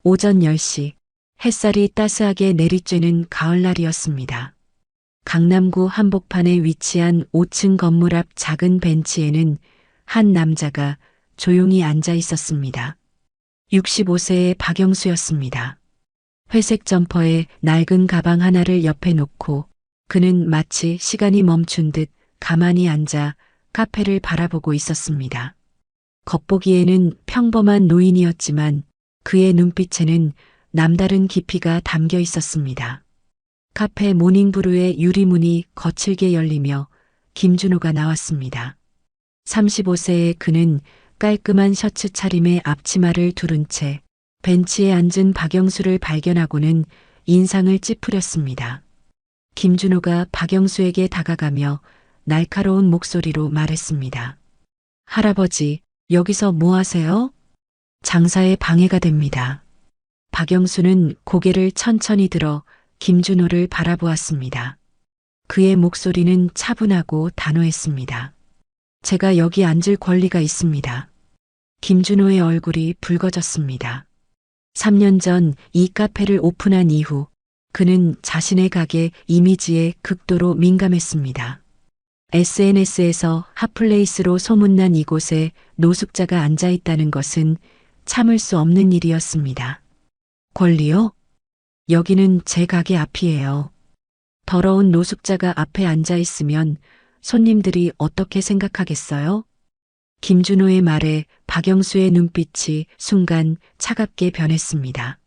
오전 10시 햇살이 따스하게 내리쬐는 가을날이었습니다. 강남구 한복판에 위치한 5층 건물 앞 작은 벤치에는 한 남자가 조용히 앉아 있었습니다. 65세의 박영수였습니다. 회색 점퍼에 낡은 가방 하나를 옆에 놓고 그는 마치 시간이 멈춘 듯 가만히 앉아 카페를 바라보고 있었습니다. 겉보기에는 평범한 노인이었지만 그의 눈빛에는 남다른 깊이가 담겨 있었습니다. 카페 모닝브루의 유리문이 거칠게 열리며 김준호가 나왔습니다. 35세의 그는 깔끔한 셔츠 차림에 앞치마를 두른 채 벤치에 앉은 박영수를 발견하고는 인상을 찌푸렸습니다. 김준호가 박영수에게 다가가며 날카로운 목소리로 말했습니다. 할아버지, 여기서 뭐 하세요? 장사에 방해가 됩니다. 박영수는 고개를 천천히 들어 김준호를 바라보았습니다. 그의 목소리는 차분하고 단호했습니다. 제가 여기 앉을 권리가 있습니다. 김준호의 얼굴이 붉어졌습니다. 3년 전 이 카페를 오픈한 이후 그는 자신의 가게 이미지에 극도로 민감했습니다. SNS에서 핫플레이스로 소문난 이곳에 노숙자가 앉아 있다는 것은 참을 수 없는 일이었습니다. 권리요? 여기는 제 가게 앞이에요. 더러운 노숙자가 앞에 앉아 있으면 손님들이 어떻게 생각하겠어요? 김준호의 말에 박영수의 눈빛이 순간 차갑게 변했습니다.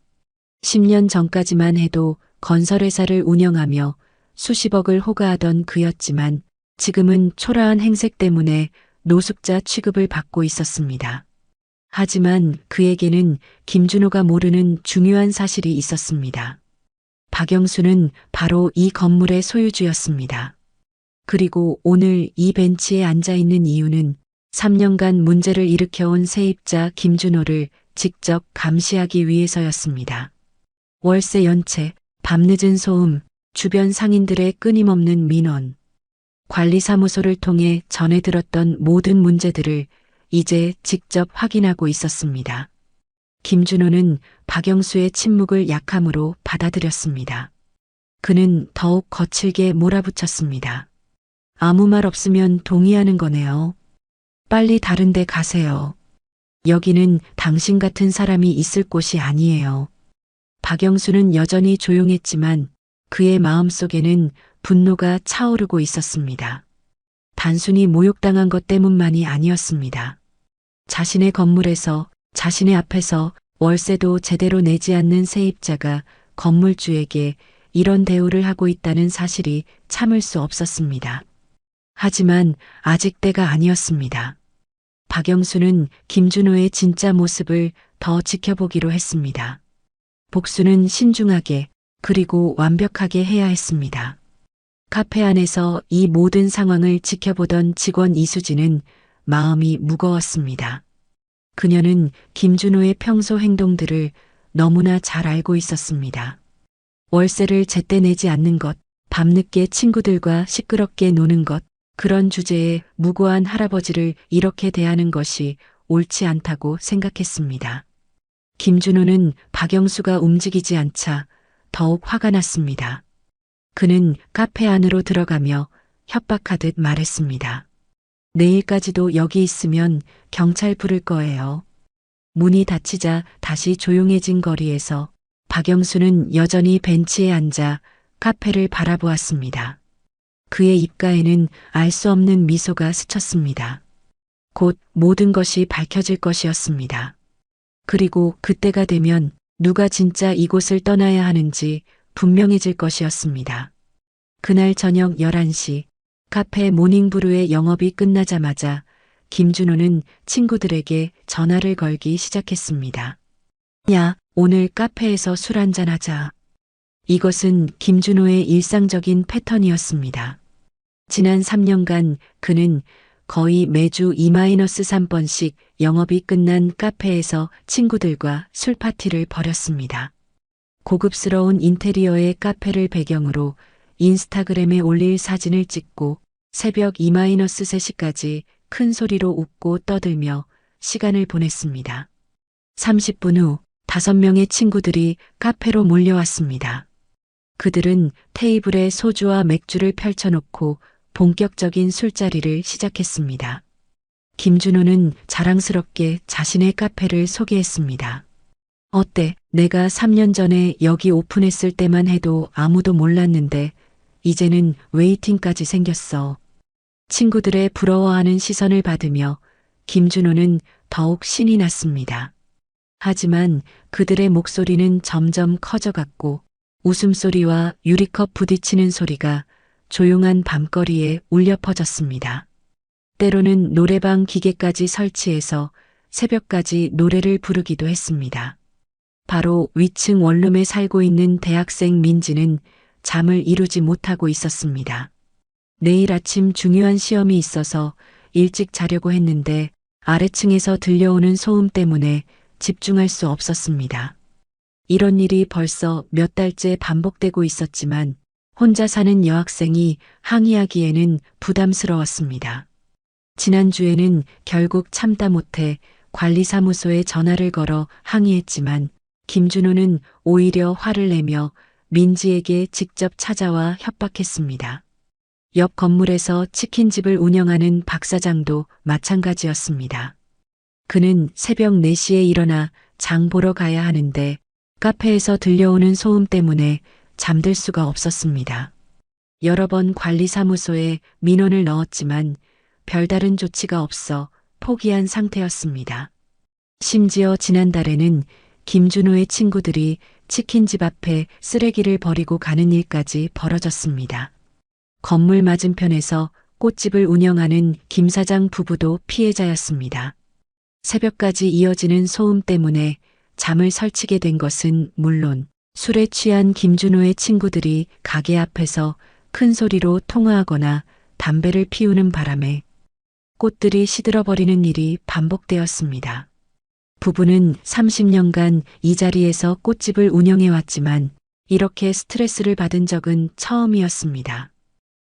10년 전까지만 해도 건설회사를 운영하며 수십억을 호가하던 그였지만 지금은 초라한 행색 때문에 노숙자 취급을 받고 있었습니다. 하지만 그에게는 김준호가 모르는 중요한 사실이 있었습니다. 박영수는 바로 이 건물의 소유주였습니다. 그리고 오늘 이 벤치에 앉아 있는 이유는 3년간 문제를 일으켜온 세입자 김준호를 직접 감시하기 위해서였습니다. 월세 연체, 밤늦은 소음, 주변 상인들의 끊임없는 민원, 관리사무소를 통해 전해 들었던 모든 문제들을 이제 직접 확인하고 있었습니다. 김준호는 박영수의 침묵을 약함으로 받아들였습니다. 그는 더욱 거칠게 몰아붙였습니다. 아무 말 없으면 동의하는 거네요. 빨리 다른 데 가세요. 여기는 당신 같은 사람이 있을 곳이 아니에요. 박영수는 여전히 조용했지만 그의 마음속에는 분노가 차오르고 있었습니다. 단순히 모욕당한 것 때문만이 아니었습니다. 자신의 건물에서 자신의 앞에서 월세도 제대로 내지 않는 세입자가 건물주에게 이런 대우를 하고 있다는 사실이 참을 수 없었습니다. 하지만 아직 때가 아니었습니다. 박영수는 김준호의 진짜 모습을 더 지켜보기로 했습니다. 복수는 신중하게 그리고 완벽하게 해야 했습니다. 카페 안에서 이 모든 상황을 지켜보던 직원 이수진은 마음이 무거웠습니다. 그녀는 김준호의 평소 행동들을 너무나 잘 알고 있었습니다. 월세를 제때 내지 않는 것, 밤늦게 친구들과 시끄럽게 노는 것, 그런 주제에 무고한 할아버지를 이렇게 대하는 것이 옳지 않다고 생각했습니다. 김준호는 박영수가 움직이지 않자 더욱 화가 났습니다. 그는 카페 안으로 들어가며 협박하듯 말했습니다. 내일까지도 여기 있으면 경찰 부를 거예요. 문이 닫히자 다시 조용해진 거리에서 박영수는 여전히 벤치에 앉아 카페를 바라보았습니다. 그의 입가에는 알 수 없는 미소가 스쳤습니다. 곧 모든 것이 밝혀질 것이었습니다. 그리고 그때가 되면 누가 진짜 이곳을 떠나야 하는지 분명해질 것이었습니다. 그날 저녁 11시 카페 모닝브루의 영업이 끝나자마자 김준호는 친구들에게 전화를 걸기 시작했습니다. 야, 오늘 카페에서 술 한잔 하자. 이것은 김준호의 일상적인 패턴이었습니다. 지난 3년간 그는 거의 매주 2-3번씩 영업이 끝난 카페에서 친구들과 술 파티를 벌였습니다. 고급스러운 인테리어의 카페를 배경으로 인스타그램에 올릴 사진을 찍고 새벽 2-3시까지 큰 소리로 웃고 떠들며 시간을 보냈습니다. 30분 후 5명의 친구들이 카페로 몰려왔습니다. 그들은 테이블에 소주와 맥주를 펼쳐놓고 본격적인 술자리를 시작했습니다. 김준호는 자랑스럽게 자신의 카페를 소개했습니다. 어때? 내가 3년 전에 여기 오픈했을 때만 해도 아무도 몰랐는데 이제는 웨이팅까지 생겼어. 친구들의 부러워하는 시선을 받으며 김준호는 더욱 신이 났습니다. 하지만 그들의 목소리는 점점 커져갔고 웃음소리와 유리컵 부딪히는 소리가 조용한 밤거리에 울려 퍼졌습니다. 때로는 노래방 기계까지 설치해서 새벽까지 노래를 부르기도 했습니다. 바로 위층 원룸에 살고 있는 대학생 민지는 잠을 이루지 못하고 있었습니다. 내일 아침 중요한 시험이 있어서 일찍 자려고 했는데 아래층에서 들려오는 소음 때문에 집중할 수 없었습니다. 이런 일이 벌써 몇 달째 반복되고 있었지만 혼자 사는 여학생이 항의하기에는 부담스러웠습니다. 지난주에는 결국 참다 못해 관리사무소에 전화를 걸어 항의했지만 김준호는 오히려 화를 내며 민지에게 직접 찾아와 협박했습니다. 옆 건물에서 치킨집을 운영하는 박 사장도 마찬가지였습니다. 그는 새벽 4시에 일어나 장 보러 가야 하는데 카페에서 들려오는 소음 때문에 잠들 수가 없었습니다. 여러 번 관리사무소에 민원을 넣었지만 별다른 조치가 없어 포기한 상태였습니다. 심지어 지난달에는 김준호의 친구들이 치킨집 앞에 쓰레기를 버리고 가는 일까지 벌어졌습니다. 건물 맞은편에서 꽃집을 운영하는 김 사장 부부도 피해자였습니다. 새벽까지 이어지는 소음 때문에 잠을 설치게 된 것은 물론 술에 취한 김준호의 친구들이 가게 앞에서 큰 소리로 통화하거나 담배를 피우는 바람에 꽃들이 시들어버리는 일이 반복되었습니다. 부부는 30년간 이 자리에서 꽃집을 운영해왔지만 이렇게 스트레스를 받은 적은 처음이었습니다.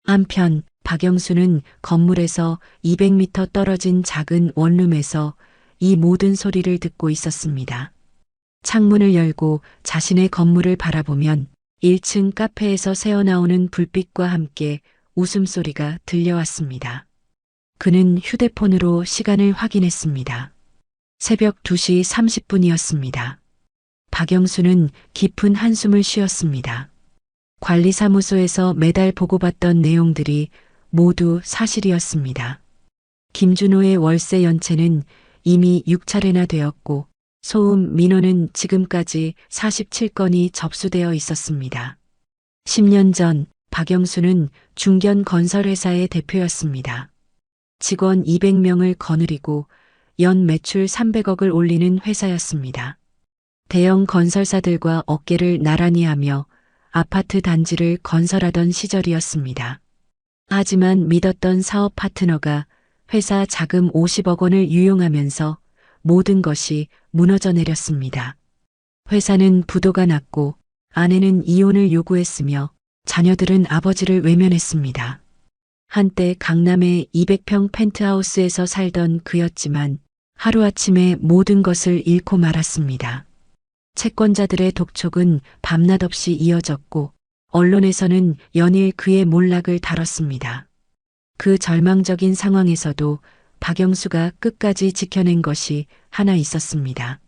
한편 박영수는 건물에서 200m 떨어진 작은 원룸에서 이 모든 소리를 듣고 있었습니다. 창문을 열고 자신의 건물을 바라보면 1층 카페에서 새어나오는 불빛과 함께 웃음소리가 들려왔습니다. 그는 휴대폰으로 시간을 확인했습니다. 새벽 2시 30분이었습니다. 박영수는 깊은 한숨을 쉬었습니다. 관리사무소에서 매달 보고받던 내용들이 모두 사실이었습니다. 김준호의 월세 연체는 이미 6차례나 되었고 소음 민원은 지금까지 47건이 접수되어 있었습니다. 10년 전 박영수는 중견 건설회사의 대표였습니다. 직원 200명을 거느리고 연 매출 300억을 올리는 회사였습니다. 대형 건설사들과 어깨를 나란히 하며 아파트 단지를 건설하던 시절이었습니다. 하지만 믿었던 사업 파트너가 회사 자금 50억 원을 유용하면서 모든 것이 무너져 내렸습니다. 회사는 부도가 났고 아내는 이혼을 요구했으며 자녀들은 아버지를 외면했습니다. 한때 강남의 200평 펜트하우스에서 살던 그였지만 하루아침에 모든 것을 잃고 말았습니다. 채권자들의 독촉은 밤낮 없이 이어졌고 언론에서는 연일 그의 몰락을 다뤘습니다. 그 절망적인 상황에서도 박영수가 끝까지 지켜낸 것이 하나 있었습니다.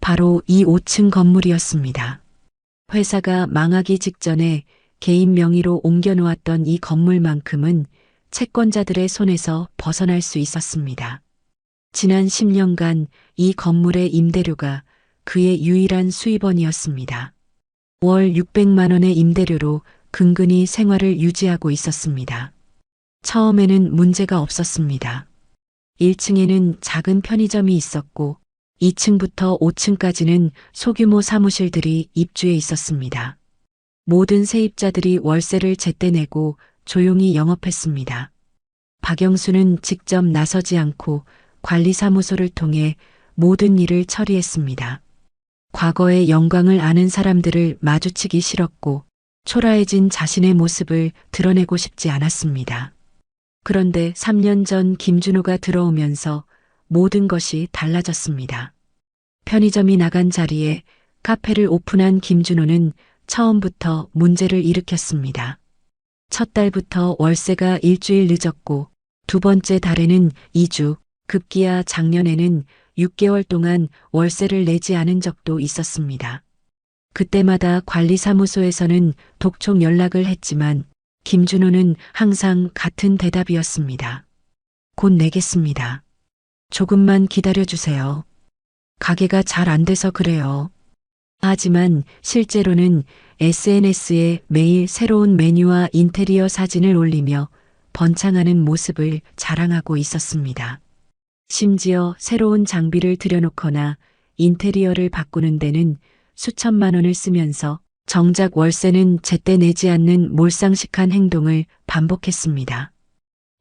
바로 이 5층 건물이었습니다. 회사가 망하기 직전에 개인 명의로 옮겨놓았던 이 건물만큼은 채권자들의 손에서 벗어날 수 있었습니다. 지난 10년간 이 건물의 임대료가 그의 유일한 수입원이었습니다. 월 600만 원의 임대료로 근근히 생활을 유지하고 있었습니다. 처음에는 문제가 없었습니다. 1층에는 작은 편의점이 있었고 2층부터 5층까지는 소규모 사무실들이 입주해 있었습니다. 모든 세입자들이 월세를 제때 내고 조용히 영업했습니다. 박영수는 직접 나서지 않고 관리사무소를 통해 모든 일을 처리했습니다. 과거의 영광을 아는 사람들을 마주치기 싫었고 초라해진 자신의 모습을 드러내고 싶지 않았습니다. 그런데 3년 전 김준호가 들어오면서 모든 것이 달라졌습니다. 편의점이 나간 자리에 카페를 오픈한 김준호는 처음부터 문제를 일으켰습니다. 첫 달부터 월세가 일주일 늦었고 두 번째 달에는 2주, 급기야 작년에는 6개월 동안 월세를 내지 않은 적도 있었습니다. 그때마다 관리사무소에서는 독촉 연락을 했지만 김준호는 항상 같은 대답이었습니다. 곧 내겠습니다. 조금만 기다려주세요. 가게가 잘 안 돼서 그래요. 하지만 실제로는 SNS에 매일 새로운 메뉴와 인테리어 사진을 올리며 번창하는 모습을 자랑하고 있었습니다. 심지어 새로운 장비를 들여놓거나 인테리어를 바꾸는 데는 수천만 원을 쓰면서 정작 월세는 제때 내지 않는 몰상식한 행동을 반복했습니다.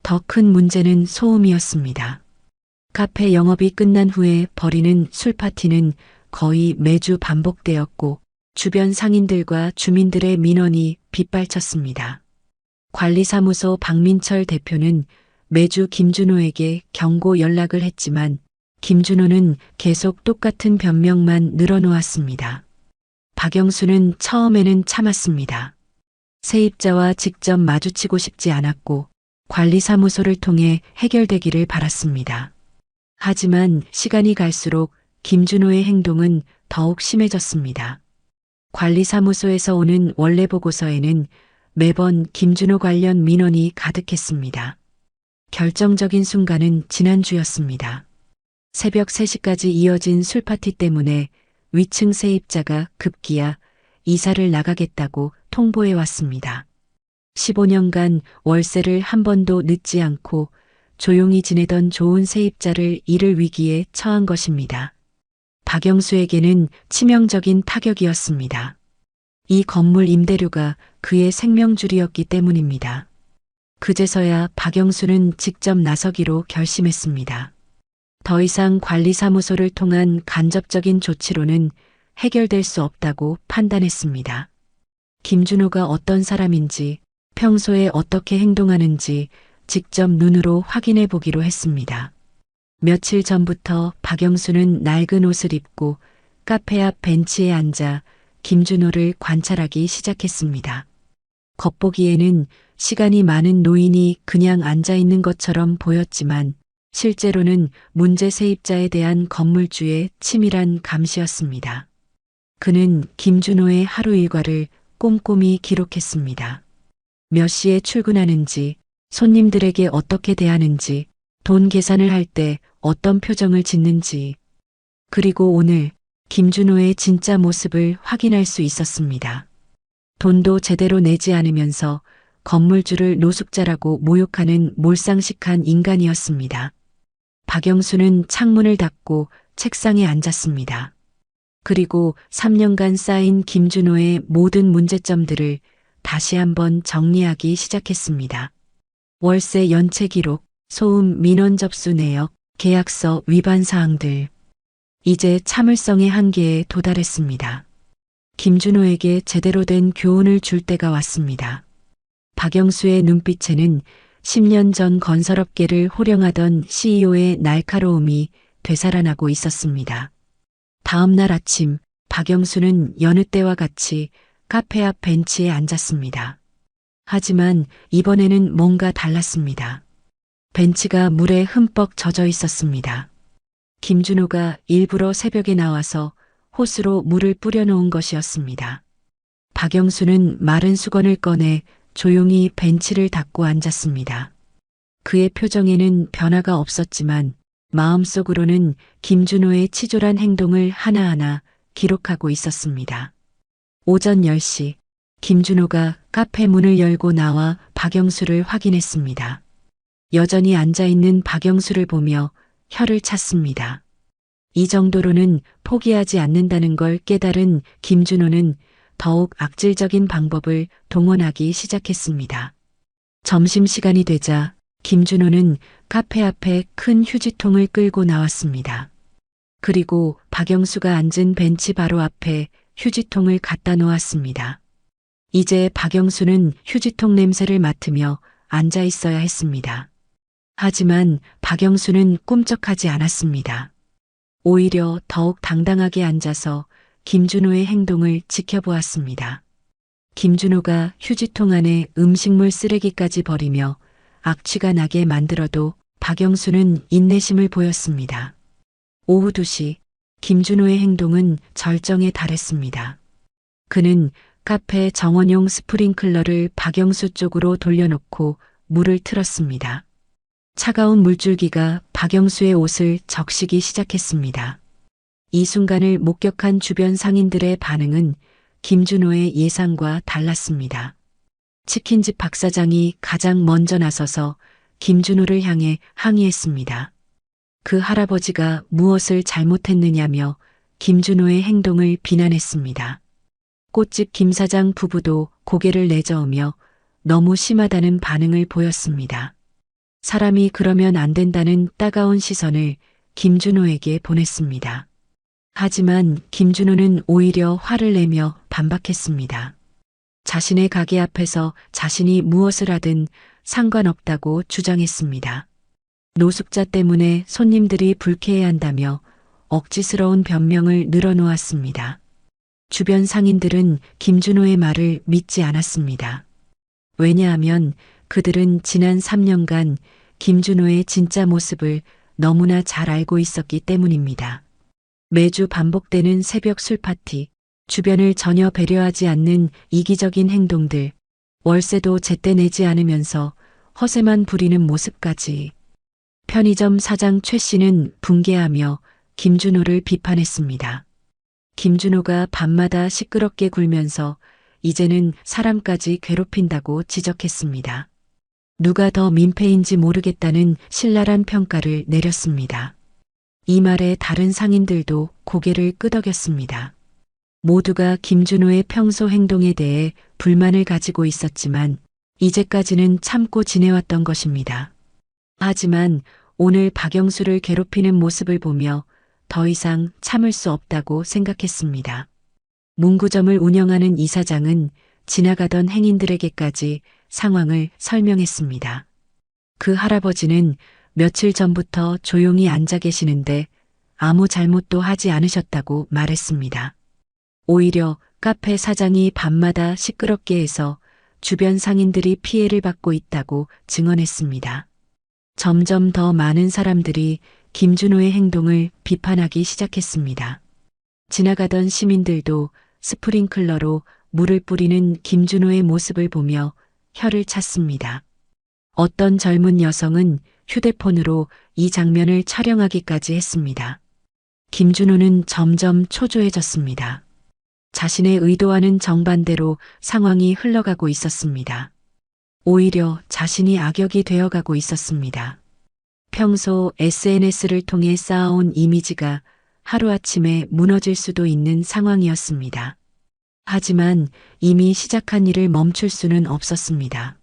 더 큰 문제는 소음이었습니다. 카페 영업이 끝난 후에 벌이는 술 파티는 거의 매주 반복되었고 주변 상인들과 주민들의 민원이 빗발쳤습니다. 관리사무소 박민철 대표는 매주 김준호에게 경고 연락을 했지만 김준호는 계속 똑같은 변명만 늘어놓았습니다. 박영수는 처음에는 참았습니다. 세입자와 직접 마주치고 싶지 않았고 관리사무소를 통해 해결되기를 바랐습니다. 하지만 시간이 갈수록 김준호의 행동은 더욱 심해졌습니다. 관리사무소에서 오는 원래 보고서에는 매번 김준호 관련 민원이 가득했습니다. 결정적인 순간은 지난주였습니다. 새벽 3시까지 이어진 술파티 때문에 위층 세입자가 급기야 이사를 나가겠다고 통보해 왔습니다. 15년간 월세를 한 번도 늦지 않고 조용히 지내던 좋은 세입자를 잃을 위기에 처한 것입니다. 박영수에게는 치명적인 타격이었습니다. 이 건물 임대료가 그의 생명줄이었기 때문입니다. 그제서야 박영수는 직접 나서기로 결심했습니다. 더 이상 관리사무소를 통한 간접적인 조치로는 해결될 수 없다고 판단했습니다. 김준호가 어떤 사람인지, 평소에 어떻게 행동하는지 직접 눈으로 확인해 보기로 했습니다. 며칠 전부터 박영수는 낡은 옷을 입고 카페 앞 벤치에 앉아 김준호를 관찰하기 시작했습니다. 겉보기에는 시간이 많은 노인이 그냥 앉아 있는 것처럼 보였지만 실제로는 문제 세입자에 대한 건물주의 치밀한 감시였습니다. 그는 김준호의 하루 일과를 꼼꼼히 기록했습니다. 몇 시에 출근하는지, 손님들에게 어떻게 대하는지, 돈 계산을 할 때 어떤 표정을 짓는지, 그리고 오늘 김준호의 진짜 모습을 확인할 수 있었습니다. 돈도 제대로 내지 않으면서 건물주를 노숙자라고 모욕하는 몰상식한 인간이었습니다. 박영수는 창문을 닫고 책상에 앉았습니다. 그리고 3년간 쌓인 김준호의 모든 문제점들을 다시 한번 정리하기 시작했습니다. 월세 연체 기록, 소음 민원 접수 내역, 계약서 위반 사항들. 이제 참을성의 한계에 도달했습니다. 김준호에게 제대로 된 교훈을 줄 때가 왔습니다. 박영수의 눈빛에는 10년 전 건설업계를 호령하던 CEO의 날카로움이 되살아나고 있었습니다. 다음 날 아침 박영수는 여느 때와 같이 카페 앞 벤치에 앉았습니다. 하지만 이번에는 뭔가 달랐습니다. 벤치가 물에 흠뻑 젖어 있었습니다. 김준호가 일부러 새벽에 나와서 호스로 물을 뿌려놓은 것이었습니다. 박영수는 마른 수건을 꺼내 조용히 벤치를 닦고 앉았습니다. 그의 표정에는 변화가 없었지만 마음속으로는 김준호의 치졸한 행동을 하나하나 기록하고 있었습니다. 오전 10시 김준호가 카페 문을 열고 나와 박영수를 확인했습니다. 여전히 앉아있는 박영수를 보며 혀를 찼습니다. 이 정도로는 포기하지 않는다는 걸 깨달은 김준호는 더욱 악질적인 방법을 동원하기 시작했습니다. 점심시간이 되자 김준호는 카페 앞에 큰 휴지통을 끌고 나왔습니다. 그리고 박영수가 앉은 벤치 바로 앞에 휴지통을 갖다 놓았습니다. 이제 박영수는 휴지통 냄새를 맡으며 앉아 있어야 했습니다. 하지만 박영수는 꿈쩍하지 않았습니다. 오히려 더욱 당당하게 앉아서 김준호의 행동을 지켜보았습니다. 김준호가 휴지통 안에 음식물 쓰레기까지 버리며 악취가 나게 만들어도 박영수는 인내심을 보였습니다. 오후 2시 김준호의 행동은 절정에 달했습니다. 그는 카페 정원용 스프링클러를 박영수 쪽으로 돌려놓고 물을 틀었습니다. 차가운 물줄기가 박영수의 옷을 적시기 시작했습니다. 이 순간을 목격한 주변 상인들의 반응은 김준호의 예상과 달랐습니다. 치킨집 박 사장이 가장 먼저 나서서 김준호를 향해 항의했습니다. 그 할아버지가 무엇을 잘못했느냐며 김준호의 행동을 비난했습니다. 꽃집 김 사장 부부도 고개를 내저으며 너무 심하다는 반응을 보였습니다. 사람이 그러면 안 된다는 따가운 시선을 김준호에게 보냈습니다. 하지만 김준호는 오히려 화를 내며 반박했습니다. 자신의 가게 앞에서 자신이 무엇을 하든 상관없다고 주장했습니다. 노숙자 때문에 손님들이 불쾌해한다며 억지스러운 변명을 늘어놓았습니다. 주변 상인들은 김준호의 말을 믿지 않았습니다. 왜냐하면 그들은 지난 3년간 김준호의 진짜 모습을 너무나 잘 알고 있었기 때문입니다. 매주 반복되는 새벽 술 파티, 주변을 전혀 배려하지 않는 이기적인 행동들, 월세도 제때 내지 않으면서 허세만 부리는 모습까지. 편의점 사장 최 씨는 분개하며 김준호를 비판했습니다. 김준호가 밤마다 시끄럽게 굴면서 이제는 사람까지 괴롭힌다고 지적했습니다. 누가 더 민폐인지 모르겠다는 신랄한 평가를 내렸습니다. 이 말에 다른 상인들도 고개를 끄덕였습니다. 모두가 김준호의 평소 행동에 대해 불만을 가지고 있었지만 이제까지는 참고 지내왔던 것입니다. 하지만 오늘 박영수를 괴롭히는 모습을 보며 더 이상 참을 수 없다고 생각했습니다. 문구점을 운영하는 이사장은 지나가던 행인들에게까지 상황을 설명했습니다. 그 할아버지는 며칠 전부터 조용히 앉아 계시는데 아무 잘못도 하지 않으셨다고 말했습니다. 오히려 카페 사장이 밤마다 시끄럽게 해서 주변 상인들이 피해를 받고 있다고 증언했습니다. 점점 더 많은 사람들이 김준호의 행동을 비판하기 시작했습니다. 지나가던 시민들도 스프링클러로 물을 뿌리는 김준호의 모습을 보며 혀를 찼습니다. 어떤 젊은 여성은 휴대폰으로 이 장면을 촬영하기까지 했습니다. 김준호는 점점 초조해졌습니다. 자신의 의도와는 정반대로 상황이 흘러가고 있었습니다. 오히려 자신이 악역이 되어가고 있었습니다. 평소 SNS를 통해 쌓아온 이미지가 하루아침에 무너질 수도 있는 상황이었습니다. 하지만 이미 시작한 일을 멈출 수는 없었습니다.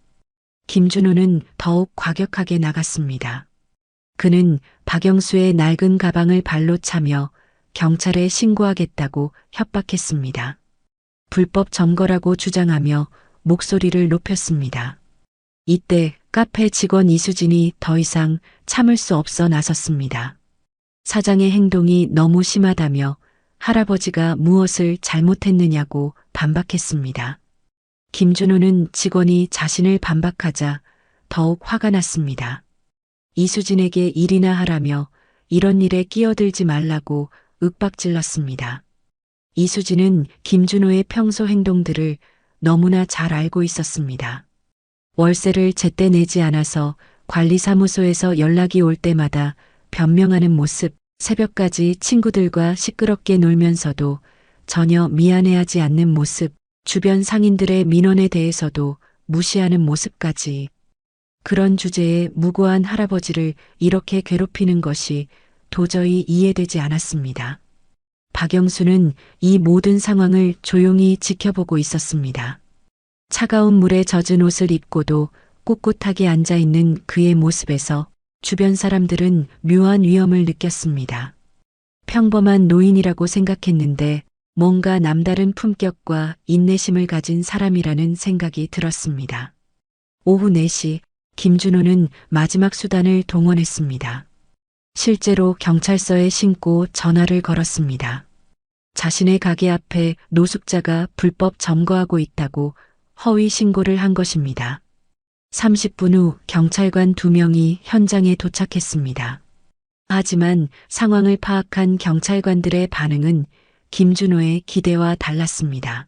김준호는 더욱 과격하게 나갔습니다. 그는 박영수의 낡은 가방을 발로 차며 경찰에 신고하겠다고 협박했습니다. 불법 점거라고 주장하며 목소리를 높였습니다. 이때 카페 직원 이수진이 더 이상 참을 수 없어 나섰습니다. 사장의 행동이 너무 심하다며 할아버지가 무엇을 잘못했느냐고 반박했습니다. 김준호는 직원이 자신을 반박하자 더욱 화가 났습니다. 이수진에게 일이나 하라며 이런 일에 끼어들지 말라고 윽박질렀습니다. 이수진은 김준호의 평소 행동들을 너무나 잘 알고 있었습니다. 월세를 제때 내지 않아서 관리사무소에서 연락이 올 때마다 변명하는 모습, 새벽까지 친구들과 시끄럽게 놀면서도 전혀 미안해하지 않는 모습, 주변 상인들의 민원에 대해서도 무시하는 모습까지. 그런 주제에 무고한 할아버지를 이렇게 괴롭히는 것이 도저히 이해되지 않았습니다. 박영수는 이 모든 상황을 조용히 지켜보고 있었습니다. 차가운 물에 젖은 옷을 입고도 꿋꿋하게 앉아있는 그의 모습에서 주변 사람들은 묘한 위험을 느꼈습니다. 평범한 노인이라고 생각했는데 뭔가 남다른 품격과 인내심을 가진 사람이라는 생각이 들었습니다. 오후 4시 김준호는 마지막 수단을 동원했습니다. 실제로 경찰서에 신고 전화를 걸었습니다. 자신의 가게 앞에 노숙자가 불법 점거하고 있다고 허위 신고를 한 것입니다. 30분 후 경찰관 2명이 현장에 도착했습니다. 하지만 상황을 파악한 경찰관들의 반응은 김준호의 기대와 달랐습니다.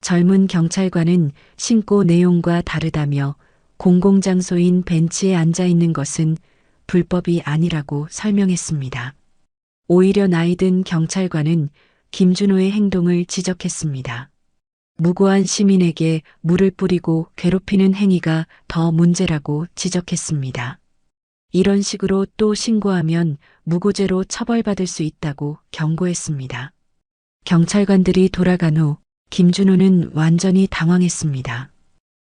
젊은 경찰관은 신고 내용과 다르다며 공공장소인 벤치에 앉아 있는 것은 불법이 아니라고 설명했습니다. 오히려 나이 든 경찰관은 김준호의 행동을 지적했습니다. 무고한 시민에게 물을 뿌리고 괴롭히는 행위가 더 문제라고 지적했습니다. 이런 식으로 또 신고하면 무고죄로 처벌받을 수 있다고 경고했습니다. 경찰관들이 돌아간 후 김준호는 완전히 당황했습니다.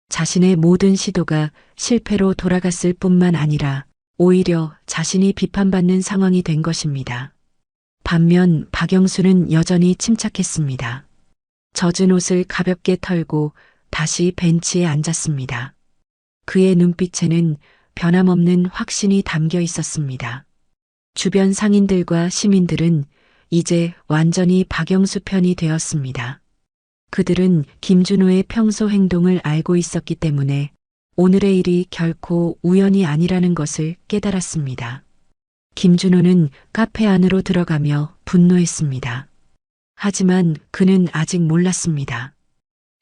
자신의 모든 시도가 실패로 돌아갔을 뿐만 아니라 오히려 자신이 비판받는 상황이 된 것입니다. 반면 박영수는 여전히 침착했습니다. 젖은 옷을 가볍게 털고 다시 벤치에 앉았습니다. 그의 눈빛에는 변함없는 확신이 담겨 있었습니다. 주변 상인들과 시민들은 이제 완전히 박영수 편이 되었습니다. 그들은 김준호의 평소 행동을 알고 있었기 때문에 오늘의 일이 결코 우연이 아니라는 것을 깨달았습니다. 김준호는 카페 안으로 들어가며 분노했습니다. 하지만 그는 아직 몰랐습니다.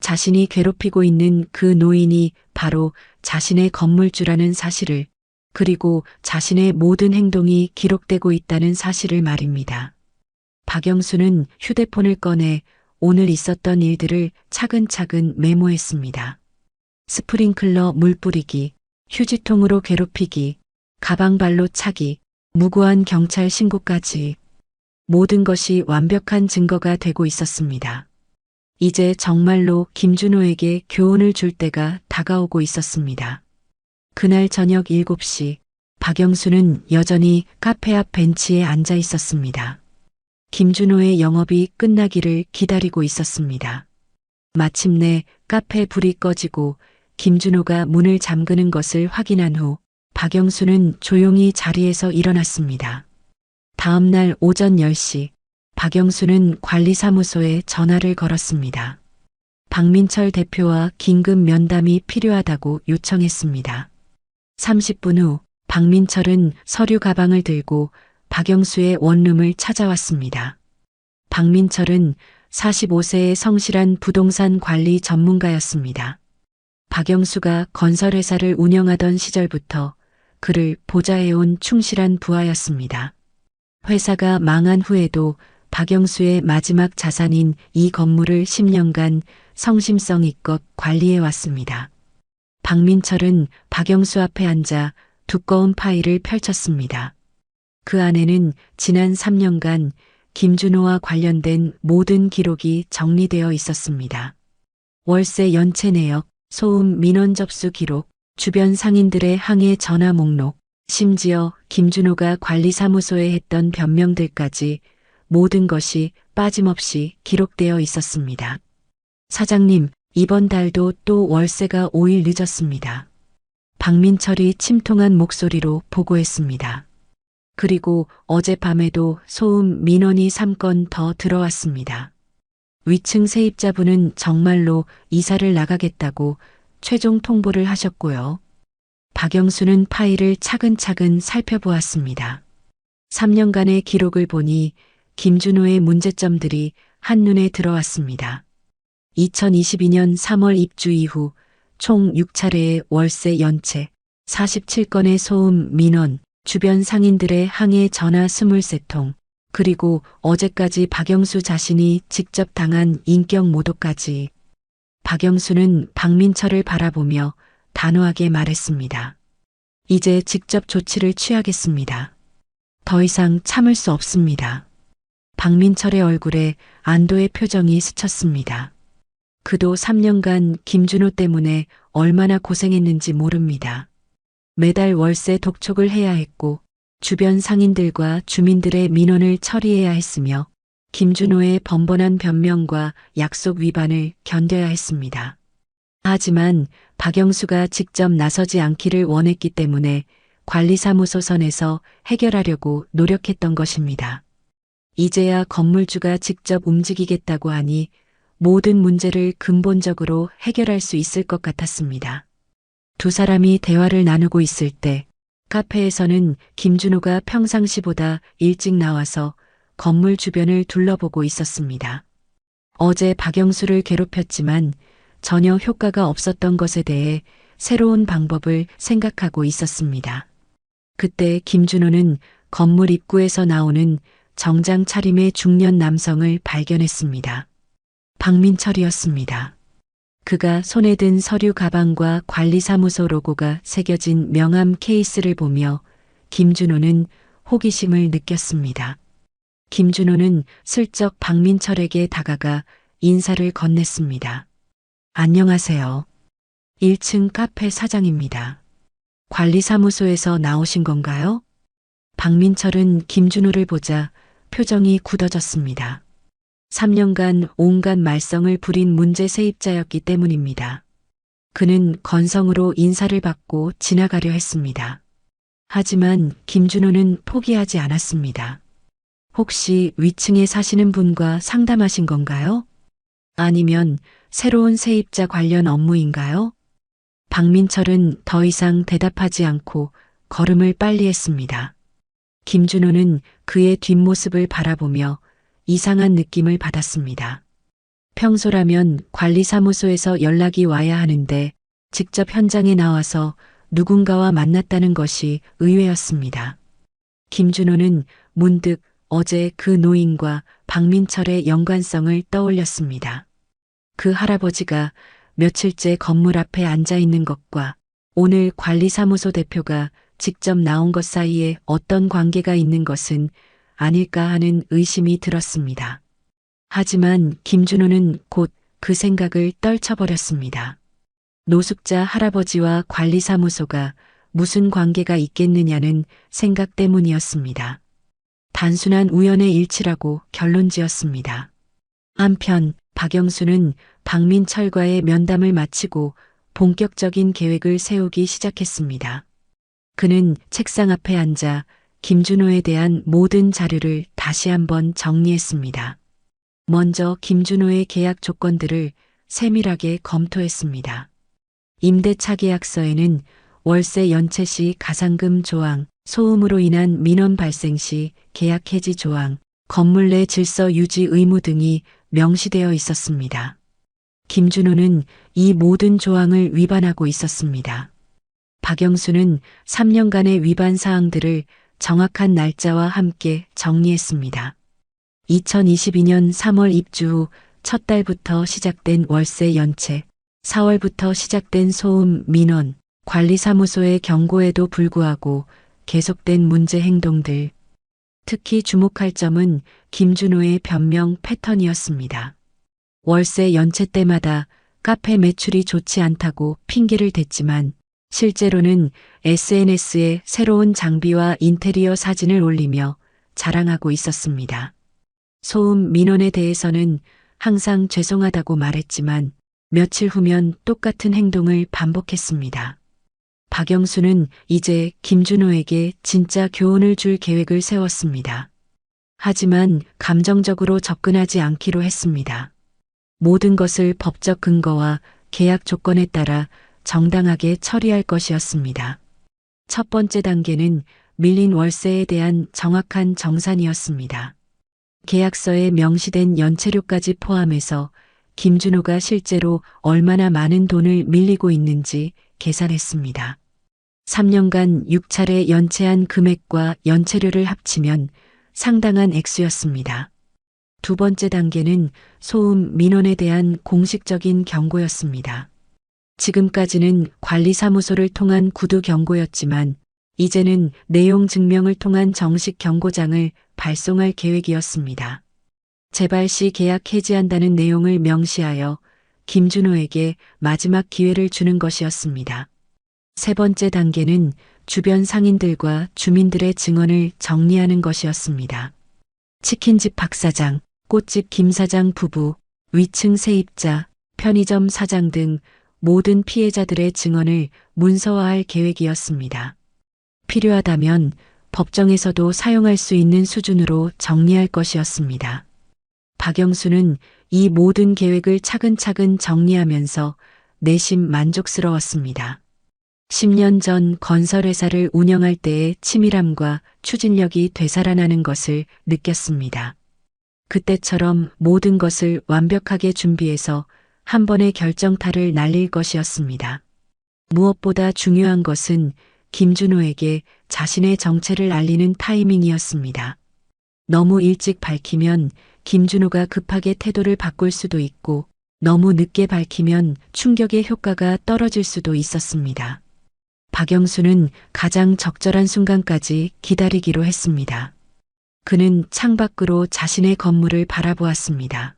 자신이 괴롭히고 있는 그 노인이 바로 자신의 건물주라는 사실을, 그리고 자신의 모든 행동이 기록되고 있다는 사실을 말입니다. 박영수는 휴대폰을 꺼내 오늘 있었던 일들을 차근차근 메모했습니다. 스프링클러 물 뿌리기, 휴지통으로 괴롭히기, 가방발로 차기, 무고한 경찰 신고까지 모든 것이 완벽한 증거가 되고 있었습니다. 이제 정말로 김준호에게 교훈을 줄 때가 다가오고 있었습니다. 그날 저녁 7시 박영수는 여전히 카페 앞 벤치에 앉아 있었습니다. 김준호의 영업이 끝나기를 기다리고 있었습니다. 마침내 카페 불이 꺼지고 김준호가 문을 잠그는 것을 확인한 후 박영수는 조용히 자리에서 일어났습니다. 다음 날 오전 10시 박영수는 관리사무소에 전화를 걸었습니다. 박민철 대표와 긴급 면담이 필요하다고 요청했습니다. 30분 후 박민철은 서류 가방을 들고 박영수의 원룸을 찾아왔습니다. 박민철은 45세의 성실한 부동산 관리 전문가였습니다. 박영수가 건설회사를 운영하던 시절부터 그를 보좌해온 충실한 부하였습니다. 회사가 망한 후에도 박영수의 마지막 자산인 이 건물을 10년간 성심성의껏 관리해 왔습니다. 박민철은 박영수 앞에 앉아 두꺼운 파일을 펼쳤습니다. 그 안에는 지난 3년간 김준호와 관련된 모든 기록이 정리되어 있었습니다. 월세 연체 내역, 소음 민원 접수 기록, 주변 상인들의 항해 전화 목록, 심지어 김준호가 관리사무소에 했던 변명들까지 모든 것이 빠짐없이 기록되어 있었습니다. 사장님, 이번 달도 또 월세가 5일 늦었습니다. 박민철이 침통한 목소리로 보고했습니다. 그리고 어젯밤에도 소음 민원이 3건 더 들어왔습니다. 위층 세입자분은 정말로 이사를 나가겠다고 최종 통보를 하셨고요. 박영수는 파일을 차근차근 살펴보았습니다. 3년간의 기록을 보니 김준호의 문제점들이 한눈에 들어왔습니다. 2022년 3월 입주 이후 총 6차례의 월세 연체, 47건의 소음 민원, 주변 상인들의 항해 전화 23통, 그리고 어제까지 박영수 자신이 직접 당한 인격 모독까지. 박영수는 박민철을 바라보며 단호하게 말했습니다. 이제 직접 조치를 취하겠습니다. 더 이상 참을 수 없습니다. 박민철의 얼굴에 안도의 표정이 스쳤습니다. 그도 3년간 김준호 때문에 얼마나 고생했는지 모릅니다. 매달 월세 독촉을 해야 했고 주변 상인들과 주민들의 민원을 처리해야 했으며 김준호의 번번한 변명과 약속 위반을 견뎌야 했습니다. 하지만 박영수가 직접 나서지 않기를 원했기 때문에 관리사무소 선에서 해결하려고 노력했던 것입니다. 이제야 건물주가 직접 움직이겠다고 하니 모든 문제를 근본적으로 해결할 수 있을 것 같았습니다. 두 사람이 대화를 나누고 있을 때 카페에서는 김준호가 평상시보다 일찍 나와서 건물 주변을 둘러보고 있었습니다. 어제 박영수를 괴롭혔지만 전혀 효과가 없었던 것에 대해 새로운 방법을 생각하고 있었습니다. 그때 김준호는 건물 입구에서 나오는 정장 차림의 중년 남성을 발견했습니다. 박민철이었습니다. 그가 손에 든 서류 가방과 관리사무소 로고가 새겨진 명함 케이스를 보며 김준호는 호기심을 느꼈습니다. 김준호는 슬쩍 박민철에게 다가가 인사를 건넸습니다. 안녕하세요. 1층 카페 사장입니다. 관리사무소에서 나오신 건가요? 박민철은 김준호를 보자 표정이 굳어졌습니다. 3년간 온갖 말썽을 부린 문제 세입자였기 때문입니다. 그는 건성으로 인사를 받고 지나가려 했습니다. 하지만 김준호는 포기하지 않았습니다. 혹시 위층에 사시는 분과 상담하신 건가요? 아니면 새로운 세입자 관련 업무인가요? 박민철은 더 이상 대답하지 않고 걸음을 빨리 했습니다. 김준호는 그의 뒷모습을 바라보며 이상한 느낌을 받았습니다. 평소라면 관리사무소에서 연락이 와야 하는데 직접 현장에 나와서 누군가와 만났다는 것이 의외였습니다. 김준호는 문득 어제 그 노인과 박민철의 연관성을 떠올렸습니다. 그 할아버지가 며칠째 건물 앞에 앉아 있는 것과 오늘 관리사무소 대표가 직접 나온 것 사이에 어떤 관계가 있는 것은 아닐까 하는 의심이 들었습니다. 하지만 김준호는 곧 그 생각을 떨쳐버렸습니다. 노숙자 할아버지와 관리사무소가 무슨 관계가 있겠느냐는 생각 때문이었습니다. 단순한 우연의 일치라고 결론지었습니다. 한편 박영수는 박민철과의 면담을 마치고 본격적인 계획을 세우기 시작했습니다. 그는 책상 앞에 앉아 김준호에 대한 모든 자료를 다시 한번 정리했습니다. 먼저 김준호의 계약 조건들을 세밀하게 검토했습니다. 임대차 계약서에는 월세 연체 시 가상금 조항, 소음으로 인한 민원 발생 시 계약 해지 조항, 건물 내 질서 유지 의무 등이 명시되어 있었습니다. 김준호는 이 모든 조항을 위반하고 있었습니다. 박영수는 3년간의 위반 사항들을 정확한 날짜와 함께 정리했습니다. 2022년 3월 입주 후 첫 달부터 시작된 월세 연체, 4월부터 시작된 소음 민원, 관리사무소의 경고에도 불구하고 계속된 문제 행동들. 특히 주목할 점은 김준호의 변명 패턴이었습니다. 월세 연체 때마다 카페 매출이 좋지 않다고 핑계를 댔지만 실제로는 SNS에 새로운 장비와 인테리어 사진을 올리며 자랑하고 있었습니다. 소음 민원에 대해서는 항상 죄송하다고 말했지만 며칠 후면 똑같은 행동을 반복했습니다. 박영수는 이제 김준호에게 진짜 교훈을 줄 계획을 세웠습니다. 하지만 감정적으로 접근하지 않기로 했습니다. 모든 것을 법적 근거와 계약 조건에 따라 정당하게 처리할 것이었습니다. 첫 번째 단계는 밀린 월세에 대한 정확한 정산이었습니다. 계약서에 명시된 연체료까지 포함해서 김준호가 실제로 얼마나 많은 돈을 밀리고 있는지 계산했습니다. 3년간 6차례 연체한 금액과 연체료를 합치면 상당한 액수였습니다. 두 번째 단계는 소음 민원에 대한 공식적인 경고였습니다. 지금까지는 관리사무소를 통한 구두 경고였지만 이제는 내용 증명을 통한 정식 경고장을 발송할 계획이었습니다. 재발 시 계약 해지한다는 내용을 명시하여 김준호에게 마지막 기회를 주는 것이었습니다. 세 번째 단계는 주변 상인들과 주민들의 증언을 정리하는 것이었습니다. 치킨집 박 사장, 꽃집 김 사장 부부, 위층 세입자, 편의점 사장 등 모든 피해자들의 증언을 문서화할 계획이었습니다. 필요하다면 법정에서도 사용할 수 있는 수준으로 정리할 것이었습니다. 박영수는 이 모든 계획을 차근차근 정리하면서 내심 만족스러웠습니다. 10년 전 건설회사를 운영할 때의 치밀함과 추진력이 되살아나는 것을 느꼈습니다. 그때처럼 모든 것을 완벽하게 준비해서 한 번의 결정타를 날릴 것이었습니다. 무엇보다 중요한 것은 김준호에게 자신의 정체를 알리는 타이밍이었습니다. 너무 일찍 밝히면 김준호가 급하게 태도를 바꿀 수도 있고 너무 늦게 밝히면 충격의 효과가 떨어질 수도 있었습니다. 박영수는 가장 적절한 순간까지 기다리기로 했습니다. 그는 창밖으로 자신의 건물을 바라보았습니다.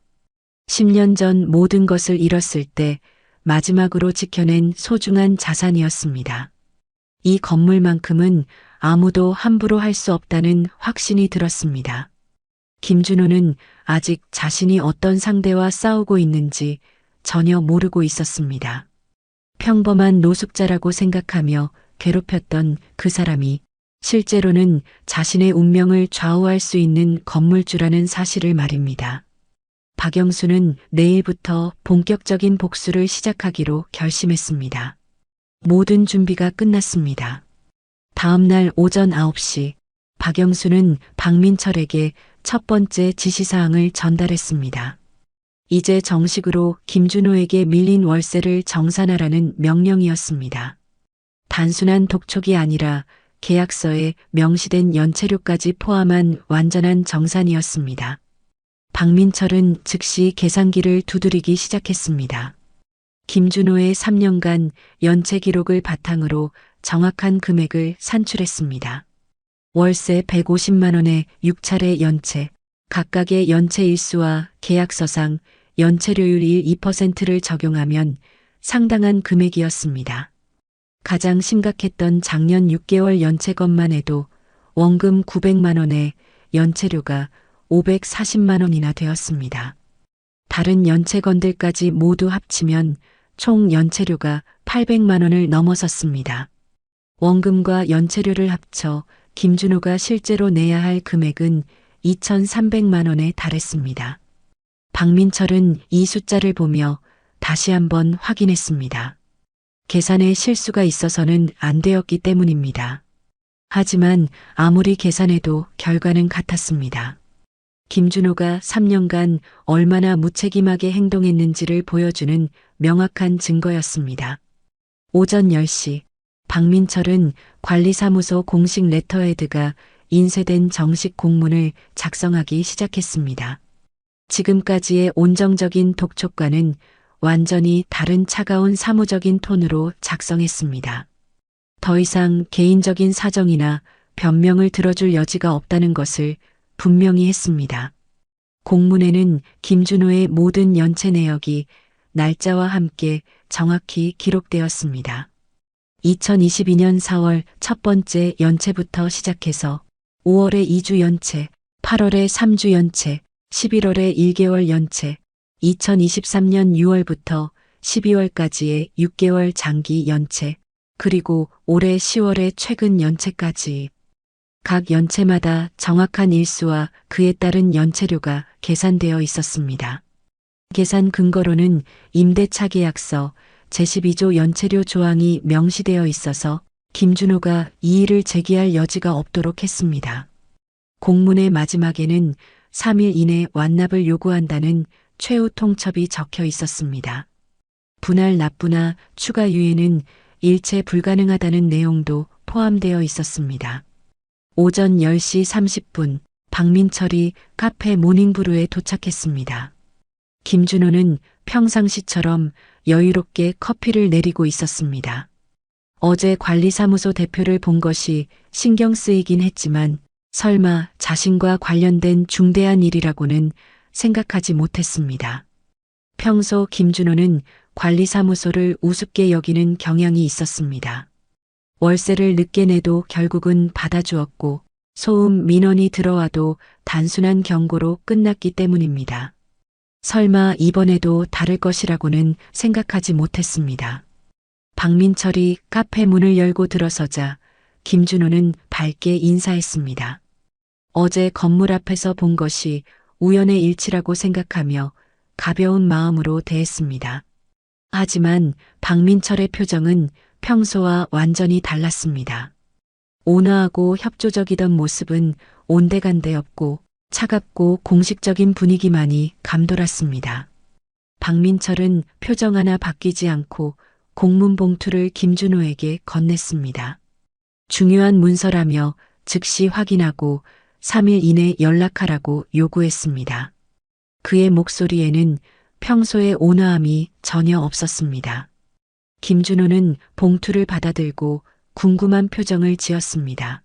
10년 전 모든 것을 잃었을 때 마지막으로 지켜낸 소중한 자산이었습니다. 이 건물만큼은 아무도 함부로 할 수 없다는 확신이 들었습니다. 김준호는 아직 자신이 어떤 상대와 싸우고 있는지 전혀 모르고 있었습니다. 평범한 노숙자라고 생각하며 괴롭혔던 그 사람이 실제로는 자신의 운명을 좌우할 수 있는 건물주라는 사실을 말입니다. 박영수는 내일부터 본격적인 복수를 시작하기로 결심했습니다. 모든 준비가 끝났습니다. 다음 날 오전 9시 박영수는 박민철에게 첫 번째 지시사항을 전달했습니다. 이제 정식으로 김준호에게 밀린 월세를 정산하라는 명령이었습니다. 단순한 독촉이 아니라 계약서에 명시된 연체료까지 포함한 완전한 정산이었습니다. 박민철은 즉시 계산기를 두드리기 시작했습니다. 김준호의 3년간 연체 기록을 바탕으로 정확한 금액을 산출했습니다. 월세 150만 원에 6차례 연체, 각각의 연체 일수와 계약서상 연체료율 2%를 적용하면 상당한 금액이었습니다. 가장 심각했던 작년 6개월 연체건만 해도 원금 900만 원에 연체료가 540만 원이나 되었습니다. 다른 연체건들까지 모두 합치면 총 연체료가 800만 원을 넘어섰습니다. 원금과 연체료를 합쳐 김준호가 실제로 내야 할 금액은 2,300만 원에 달했습니다. 박민철은 이 숫자를 보며 다시 한번 확인했습니다. 계산에 실수가 있어서는 안 되었기 때문입니다. 하지만 아무리 계산해도 결과는 같았습니다. 김준호가 3년간 얼마나 무책임하게 행동했는지를 보여주는 명확한 증거였습니다. 오전 10시 박민철은 관리사무소 공식 레터헤드가 인쇄된 정식 공문을 작성하기 시작했습니다. 지금까지의 온정적인 독촉과는 완전히 다른 차가운 사무적인 톤으로 작성했습니다. 더 이상 개인적인 사정이나 변명을 들어줄 여지가 없다는 것을 분명히 했습니다. 공문에는 김준호의 모든 연체 내역이 날짜와 함께 정확히 기록되었습니다. 2022년 4월 첫 번째 연체부터 시작해서 5월에 2주 연체, 8월에 3주 연체, 11월에 1개월 연체, 2023년 6월부터 12월까지의 6개월 장기 연체, 그리고 올해 10월의 최근 연체까지 각 연체마다 정확한 일수와 그에 따른 연체료가 계산되어 있었습니다. 계산 근거로는 임대차 계약서 제12조 연체료 조항이 명시되어 있어서 김준호가 이의를 제기할 여지가 없도록 했습니다. 공문의 마지막에는 3일 이내 완납을 요구한다는 최후 통첩이 적혀 있었습니다. 분할 납부나 추가 유예는 일체 불가능하다는 내용도 포함되어 있었습니다. 오전 10시 30분 박민철이 카페 모닝브루에 도착했습니다. 김준호는 평상시처럼 여유롭게 커피를 내리고 있었습니다. 어제 관리사무소 대표를 본 것이 신경 쓰이긴 했지만 설마 자신과 관련된 중대한 일이라고는 생각하지 못했습니다. 평소 김준호는 관리사무소를 우습게 여기는 경향이 있었습니다. 월세를 늦게 내도 결국은 받아주었고 소음 민원이 들어와도 단순한 경고로 끝났기 때문입니다. 설마 이번에도 다를 것이라고는 생각하지 못했습니다. 박민철이 카페 문을 열고 들어서자 김준호는 밝게 인사했습니다. 어제 건물 앞에서 본 것이 우연의 일치라고 생각하며 가벼운 마음으로 대했습니다. 하지만 박민철의 표정은 평소와 완전히 달랐습니다. 온화하고 협조적이던 모습은 온데간데 없고 차갑고 공식적인 분위기만이 감돌았습니다. 박민철은 표정 하나 바뀌지 않고 공문 봉투를 김준호에게 건넸습니다. 중요한 문서라며 즉시 확인하고 3일 이내 연락하라고 요구했습니다. 그의 목소리에는 평소의 온화함이 전혀 없었습니다. 김준호는 봉투를 받아들고 궁금한 표정을 지었습니다.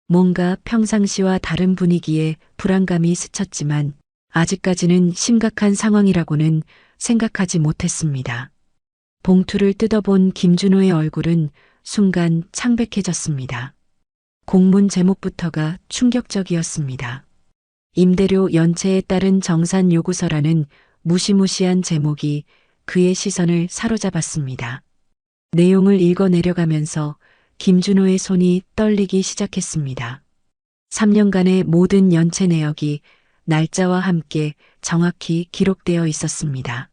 뭔가 평상시와 다른 분위기에 불안감이 스쳤지만 아직까지는 심각한 상황이라고는 생각하지 못했습니다. 봉투를 뜯어본 김준호의 얼굴은 순간 창백해졌습니다. 공문 제목부터가 충격적이었습니다. 임대료 연체에 따른 정산 요구서라는 무시무시한 제목이 그의 시선을 사로잡았습니다. 내용을 읽어 내려가면서 김준호의 손이 떨리기 시작했습니다. 3년간의 모든 연체 내역이 날짜와 함께 정확히 기록되어 있었습니다.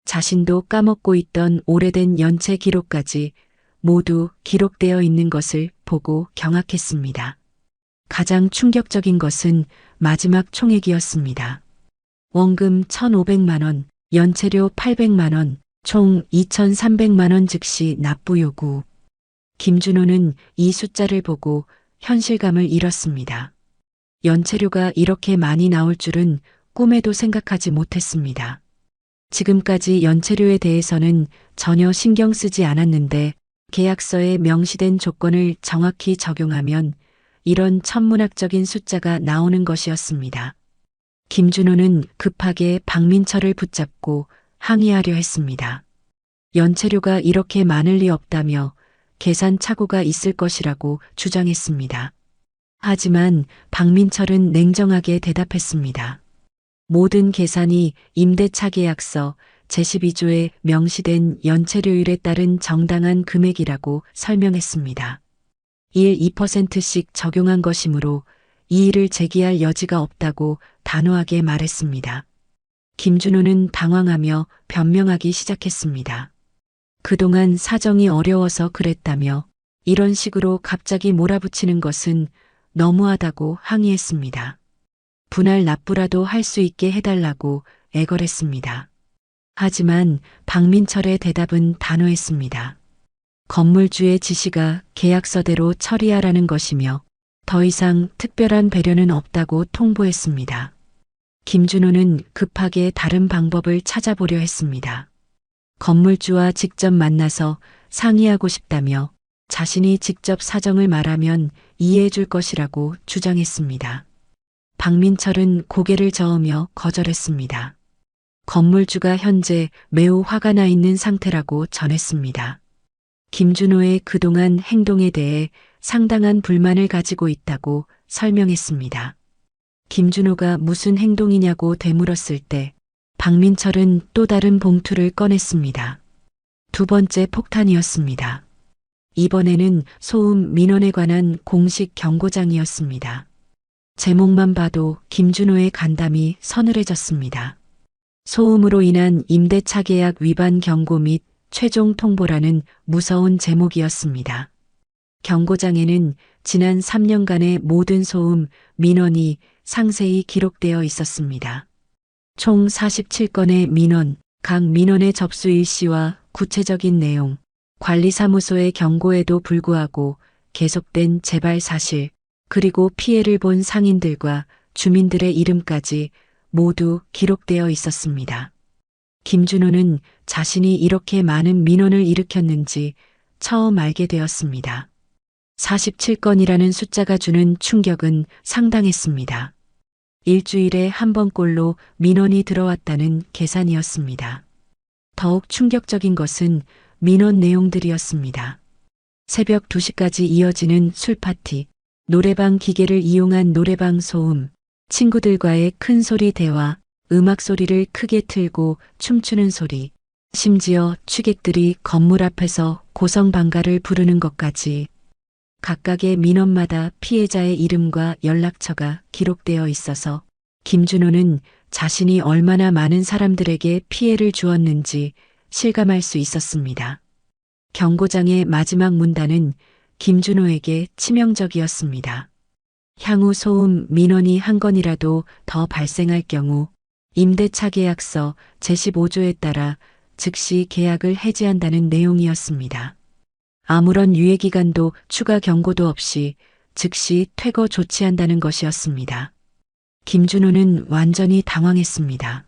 자신도 까먹고 있던 오래된 연체 기록까지 모두 기록되어 있는 것을 보고 경악했습니다. 가장 충격적인 것은 마지막 총액이었습니다. 원금 1,500만 원, 연체료 800만 원, 총 2,300만 원 즉시 납부 요구. 김준호는 이 숫자를 보고 현실감을 잃었습니다. 연체료가 이렇게 많이 나올 줄은 꿈에도 생각하지 못했습니다. 지금까지 연체료에 대해서는 전혀 신경 쓰지 않았는데 계약서에 명시된 조건을 정확히 적용하면 이런 천문학적인 숫자가 나오는 것이었습니다. 김준호는 급하게 박민철을 붙잡고 항의하려 했습니다. 연체료가 이렇게 많을 리 없다며 계산 착오가 있을 것이라고 주장했습니다. 하지만 박민철은 냉정하게 대답했습니다. 모든 계산이 임대차 계약서 제12조에 명시된 연체료율에 따른 정당한 금액이라고 설명했습니다. 2%씩 적용한 것이므로 이의를 제기할 여지가 없다고 단호하게 말했습니다. 김준호는 당황하며 변명하기 시작했습니다. 그동안 사정이 어려워서 그랬다며 이런 식으로 갑자기 몰아붙이는 것은 너무하다고 항의했습니다. 분할 납부라도 할 수 있게 해달라고 애걸했습니다. 하지만 박민철의 대답은 단호했습니다. 건물주의 지시가 계약서대로 처리하라는 것이며 더 이상 특별한 배려는 없다고 통보했습니다. 김준호는 급하게 다른 방법을 찾아보려 했습니다. 건물주와 직접 만나서 상의하고 싶다며 자신이 직접 사정을 말하면 이해해 줄 것이라고 주장했습니다. 박민철은 고개를 저으며 거절했습니다. 건물주가 현재 매우 화가 나 있는 상태라고 전했습니다. 김준호의 그동안 행동에 대해 상당한 불만을 가지고 있다고 설명했습니다. 김준호가 무슨 행동이냐고 되물었을 때 박민철은 또 다른 봉투를 꺼냈습니다. 두 번째 폭탄이었습니다. 이번에는 소음 민원에 관한 공식 경고장이었습니다. 제목만 봐도 김준호의 간담이 서늘해졌습니다. 소음으로 인한 임대차 계약 위반 경고 및 최종 통보라는 무서운 제목이었습니다. 경고장에는 지난 3년간의 모든 소음 민원이 상세히 기록되어 있었습니다. 총 47건의 민원, 각 민원의 접수 일시와 구체적인 내용, 관리사무소의 경고에도 불구하고 계속된 재발 사실, 그리고 피해를 본 상인들과 주민들의 이름까지 모두 기록되어 있었습니다. 김준호는 자신이 이렇게 많은 민원을 일으켰는지 처음 알게 되었습니다. 47건이라는 숫자가 주는 충격은 상당했습니다. 일주일에 한 번꼴로 민원이 들어왔다는 계산이었습니다. 더욱 충격적인 것은 민원 내용들이었습니다. 새벽 2시까지 이어지는 술파티, 노래방 기계를 이용한 노래방 소음, 친구들과의 큰 소리 대화, 음악 소리를 크게 틀고 춤추는 소리, 심지어 취객들이 건물 앞에서 고성방가를 부르는 것까지 각각의 민원마다 피해자의 이름과 연락처가 기록되어 있어서 김준호는 자신이 얼마나 많은 사람들에게 피해를 주었는지 실감할 수 있었습니다. 경고장의 마지막 문단은 김준호에게 치명적이었습니다. 향후 소음 민원이 한 건이라도 더 발생할 경우 임대차 계약서 제15조에 따라 즉시 계약을 해지한다는 내용이었습니다. 아무런 유예기간도 추가 경고도 없이 즉시 퇴거 조치한다는 것이었습니다. 김준호는 완전히 당황했습니다.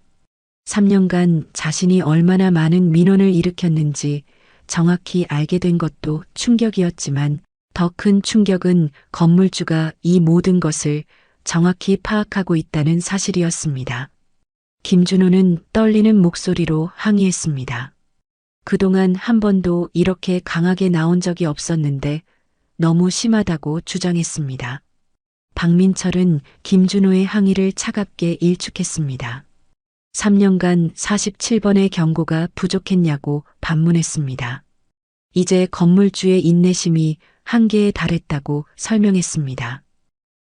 3년간 자신이 얼마나 많은 민원을 일으켰는지 정확히 알게 된 것도 충격이었지만 더 큰 충격은 건물주가 이 모든 것을 정확히 파악하고 있다는 사실이었습니다. 김준호는 떨리는 목소리로 항의했습니다. 그동안 한 번도 이렇게 강하게 나온 적이 없었는데 너무 심하다고 주장했습니다. 박민철은 김준호의 항의를 차갑게 일축했습니다. 3년간 47번의 경고가 부족했냐고 반문했습니다. 이제 건물주의 인내심이 한계에 달했다고 설명했습니다.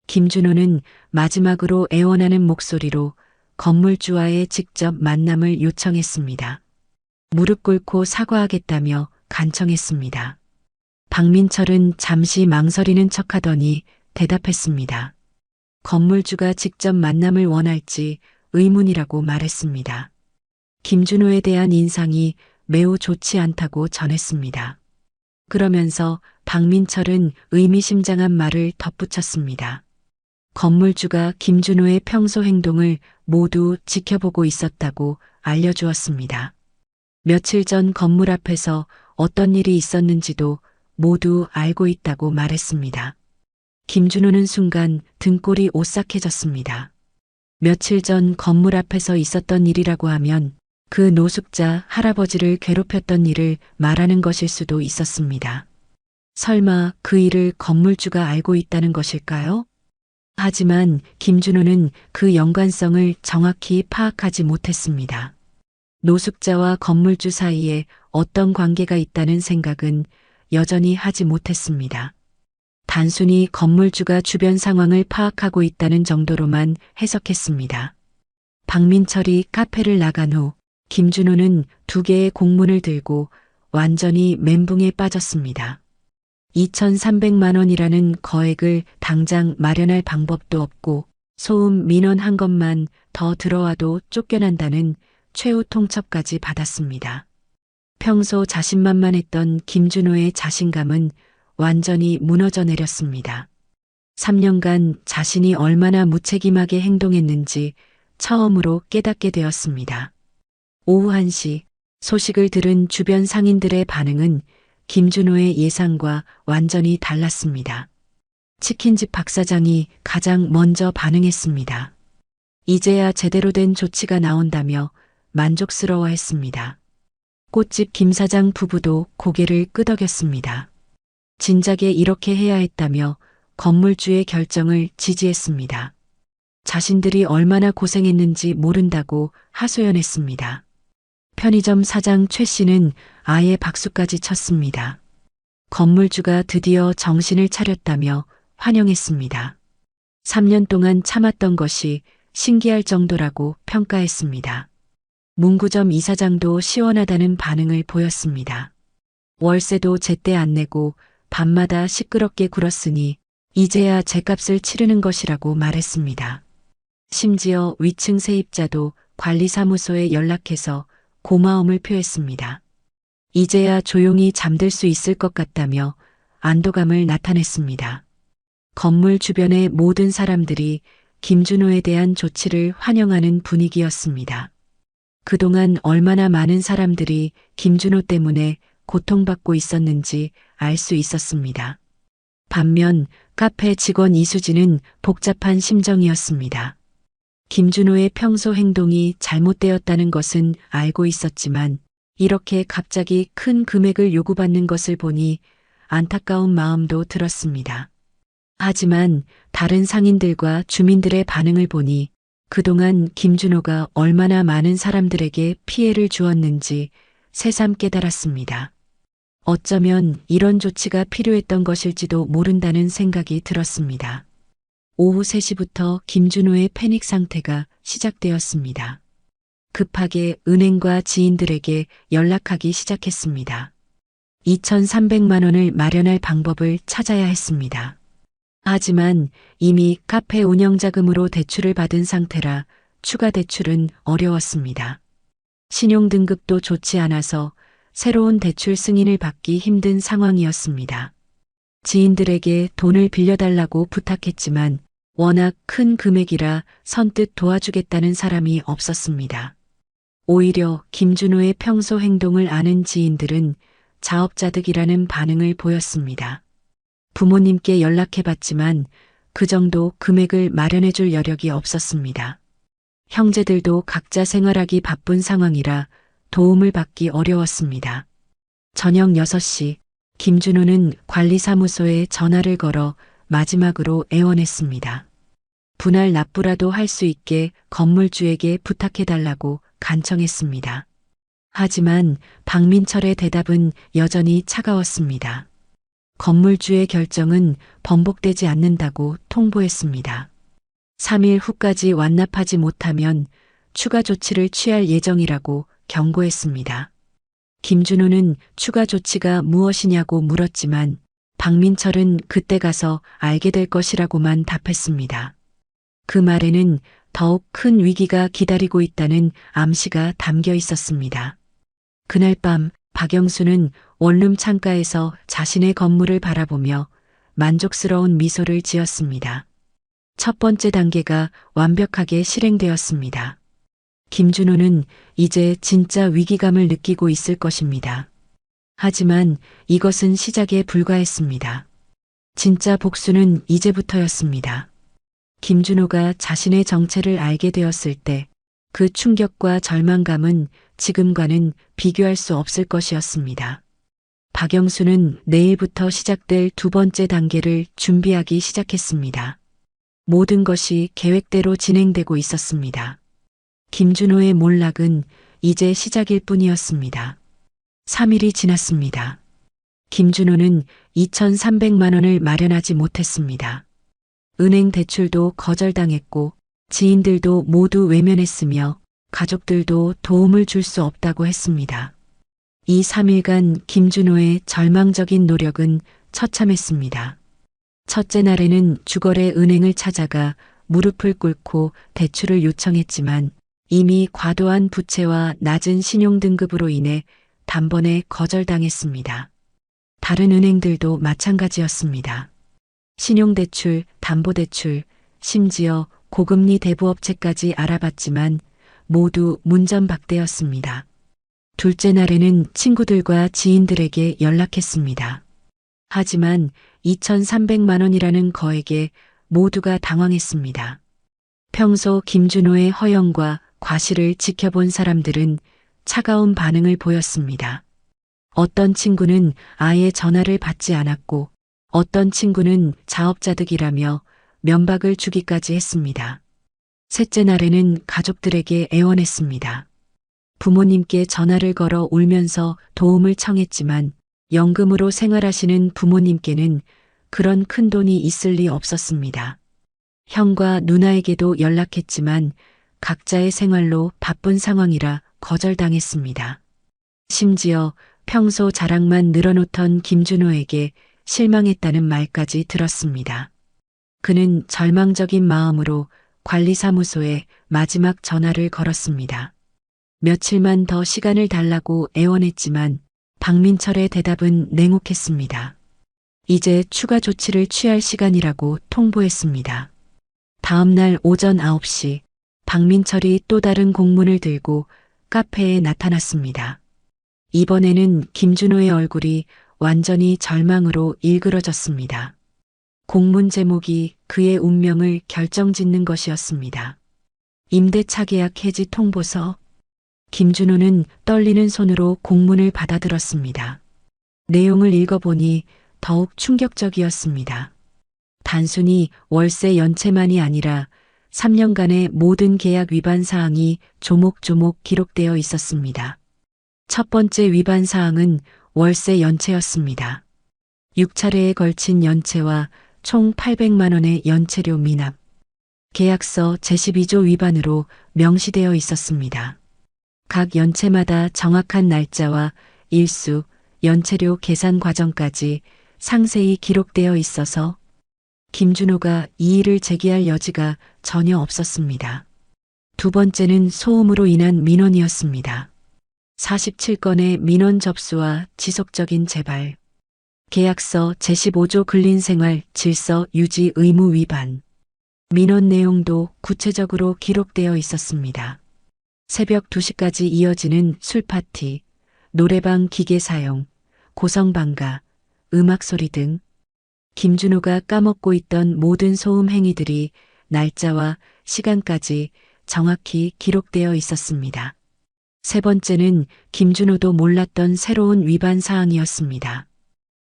김준호는 마지막으로 애원하는 목소리로 건물주와의 직접 만남을 요청했습니다. 무릎 꿇고 사과하겠다며 간청했습니다. 박민철은 잠시 망설이는 척하더니 대답했습니다. 건물주가 직접 만남을 원할지 의문이라고 말했습니다. 김준호에 대한 인상이 매우 좋지 않다고 전했습니다. 그러면서 박민철은 의미심장한 말을 덧붙였습니다. 건물주가 김준호의 평소 행동을 모두 지켜보고 있었다고 알려주었습니다. 며칠 전 건물 앞에서 어떤 일이 있었는지도 모두 알고 있다고 말했습니다. 김준호는 순간 등골이 오싹해졌습니다. 며칠 전 건물 앞에서 있었던 일이라고 하면 그 노숙자 할아버지를 괴롭혔던 일을 말하는 것일 수도 있었습니다. 설마 그 일을 건물주가 알고 있다는 것일까요? 하지만 김준호는 그 연관성을 정확히 파악하지 못했습니다. 노숙자와 건물주 사이에 어떤 관계가 있다는 생각은 여전히 하지 못했습니다. 단순히 건물주가 주변 상황을 파악하고 있다는 정도로만 해석했습니다. 박민철이 카페를 나간 후 김준호는 2개의 공문을 들고 완전히 멘붕에 빠졌습니다. 2,300만 원이라는 거액을 당장 마련할 방법도 없고 소음 민원 한 것만 더 들어와도 쫓겨난다는 최후 통첩까지 받았습니다. 평소 자신만만했던 김준호의 자신감은 완전히 무너져 내렸습니다. 3년간 자신이 얼마나 무책임하게 행동했는지 처음으로 깨닫게 되었습니다. 오후 1시 소식을 들은 주변 상인들의 반응은 김준호의 예상과 완전히 달랐습니다. 치킨집 박 사장이 가장 먼저 반응했습니다. 이제야 제대로 된 조치가 나온다며 만족스러워했습니다. 꽃집 김 사장 부부도 고개를 끄덕였습니다. 진작에 이렇게 해야 했다며 건물주의 결정을 지지했습니다. 자신들이 얼마나 고생했는지 모른다고 하소연했습니다. 편의점 사장 최 씨는 아예 박수까지 쳤습니다. 건물주가 드디어 정신을 차렸다며 환영했습니다. 3년 동안 참았던 것이 신기할 정도라고 평가했습니다. 문구점 이사장도 시원하다는 반응을 보였습니다. 월세도 제때 안 내고 밤마다 시끄럽게 굴었으니 이제야 제값을 치르는 것이라고 말했습니다. 심지어 위층 세입자도 관리사무소에 연락해서 고마움을 표했습니다. 이제야 조용히 잠들 수 있을 것 같다며 안도감을 나타냈습니다. 건물 주변의 모든 사람들이 김준호에 대한 조치를 환영하는 분위기였습니다. 그동안 얼마나 많은 사람들이 김준호 때문에 고통받고 있었는지 알 수 있었습니다. 반면 카페 직원 이수진은 복잡한 심정이었습니다. 김준호의 평소 행동이 잘못되었다는 것은 알고 있었지만 이렇게 갑자기 큰 금액을 요구받는 것을 보니 안타까운 마음도 들었습니다. 하지만 다른 상인들과 주민들의 반응을 보니 그동안 김준호가 얼마나 많은 사람들에게 피해를 주었는지 새삼 깨달았습니다. 어쩌면 이런 조치가 필요했던 것일지도 모른다는 생각이 들었습니다. 오후 3시부터 김준호의 패닉 상태가 시작되었습니다. 급하게 은행과 지인들에게 연락하기 시작했습니다. 2,300만 원을 마련할 방법을 찾아야 했습니다. 하지만 이미 카페 운영 자금으로 대출을 받은 상태라 추가 대출은 어려웠습니다. 신용 등급도 좋지 않아서 새로운 대출 승인을 받기 힘든 상황이었습니다. 지인들에게 돈을 빌려달라고 부탁했지만 워낙 큰 금액이라 선뜻 도와주겠다는 사람이 없었습니다. 오히려 김준호의 평소 행동을 아는 지인들은 자업자득이라는 반응을 보였습니다. 부모님께 연락해봤지만 그 정도 금액을 마련해줄 여력이 없었습니다. 형제들도 각자 생활하기 바쁜 상황이라 도움을 받기 어려웠습니다. 저녁 6시 김준호는 관리사무소에 전화를 걸어 마지막으로 애원했습니다. 분할 납부라도 할 수 있게 건물주에게 부탁해달라고 간청했습니다. 하지만 박민철의 대답은 여전히 차가웠습니다. 건물주의 결정은 번복되지 않는다고 통보했습니다. 3일 후까지 완납하지 못하면 추가 조치를 취할 예정이라고 경고했습니다. 김준호는 추가 조치가 무엇이냐고 물었지만 박민철은 그때 가서 알게 될 것이라고만 답했습니다. 그 말에는 더욱 큰 위기가 기다리고 있다는 암시가 담겨 있었습니다. 그날 밤 박영수는 원룸 창가에서 자신의 건물을 바라보며 만족스러운 미소를 지었습니다. 첫 번째 단계가 완벽하게 실행되었습니다. 김준호는 이제 진짜 위기감을 느끼고 있을 것입니다. 하지만 이것은 시작에 불과했습니다. 진짜 복수는 이제부터였습니다. 김준호가 자신의 정체를 알게 되었을 때 그 충격과 절망감은 지금과는 비교할 수 없을 것이었습니다. 박영수는 내일부터 시작될 두 번째 단계를 준비하기 시작했습니다. 모든 것이 계획대로 진행되고 있었습니다. 김준호의 몰락은 이제 시작일 뿐이었습니다. 3일이 지났습니다. 김준호는 2,300만 원을 마련하지 못했습니다. 은행 대출도 거절당했고 지인들도 모두 외면했으며 가족들도 도움을 줄 수 없다고 했습니다. 이 3일간 김준호의 절망적인 노력은 처참했습니다. 첫째 날에는 주거래 은행을 찾아가 무릎을 꿇고 대출을 요청했지만 이미 과도한 부채와 낮은 신용등급으로 인해 단번에 거절당했습니다. 다른 은행들도 마찬가지였습니다. 신용대출, 담보대출, 심지어 고금리 대부업체까지 알아봤지만 모두 문전박대였습니다. 둘째 날에는 친구들과 지인들에게 연락했습니다. 하지만 2,300만 원이라는 거액에 모두가 당황했습니다. 평소 김준호의 허영과 과실을 지켜본 사람들은 차가운 반응을 보였습니다. 어떤 친구는 아예 전화를 받지 않았고 어떤 친구는 자업자득이라며 면박을 주기까지 했습니다. 셋째 날에는 가족들에게 애원했습니다. 부모님께 전화를 걸어 울면서 도움을 청했지만 연금으로 생활하시는 부모님께는 그런 큰 돈이 있을 리 없었습니다. 형과 누나에게도 연락했지만 각자의 생활로 바쁜 상황이라 거절당했습니다. 심지어 평소 자랑만 늘어놓던 김준호에게 실망했다는 말까지 들었습니다. 그는 절망적인 마음으로 관리사무소에 마지막 전화를 걸었습니다. 며칠만 더 시간을 달라고 애원했지만 박민철의 대답은 냉혹했습니다. 이제 추가 조치를 취할 시간이라고 통보했습니다. 다음 날 오전 9시 박민철이 또 다른 공문을 들고 카페에 나타났습니다. 이번에는 김준호의 얼굴이 완전히 절망으로 일그러졌습니다. 공문 제목이 그의 운명을 결정짓는 것이었습니다. 임대차 계약 해지 통보서. 김준호는 떨리는 손으로 공문을 받아들었습니다. 내용을 읽어보니 더욱 충격적이었습니다. 단순히 월세 연체만이 아니라 3년간의 모든 계약 위반 사항이 조목조목 기록되어 있었습니다. 첫 번째 위반 사항은 월세 연체였습니다. 6차례에 걸친 연체와 총 800만 원의 연체료 미납. 계약서 제12조 위반으로 명시되어 있었습니다. 각 연체마다 정확한 날짜와 일수, 연체료 계산 과정까지 상세히 기록되어 있어서 김준호가 이의를 제기할 여지가 전혀 없었습니다. 두 번째는 소음으로 인한 민원이었습니다. 47건의 민원 접수와 지속적인 재발. 계약서 제15조 근린생활 질서 유지 의무 위반. 민원 내용도 구체적으로 기록되어 있었습니다. 새벽 2시까지 이어지는 술파티, 노래방 기계 사용, 고성방가, 음악 소리 등 김준호가 까먹고 있던 모든 소음 행위들이 날짜와 시간까지 정확히 기록되어 있었습니다. 세 번째는 김준호도 몰랐던 새로운 위반 사항이었습니다.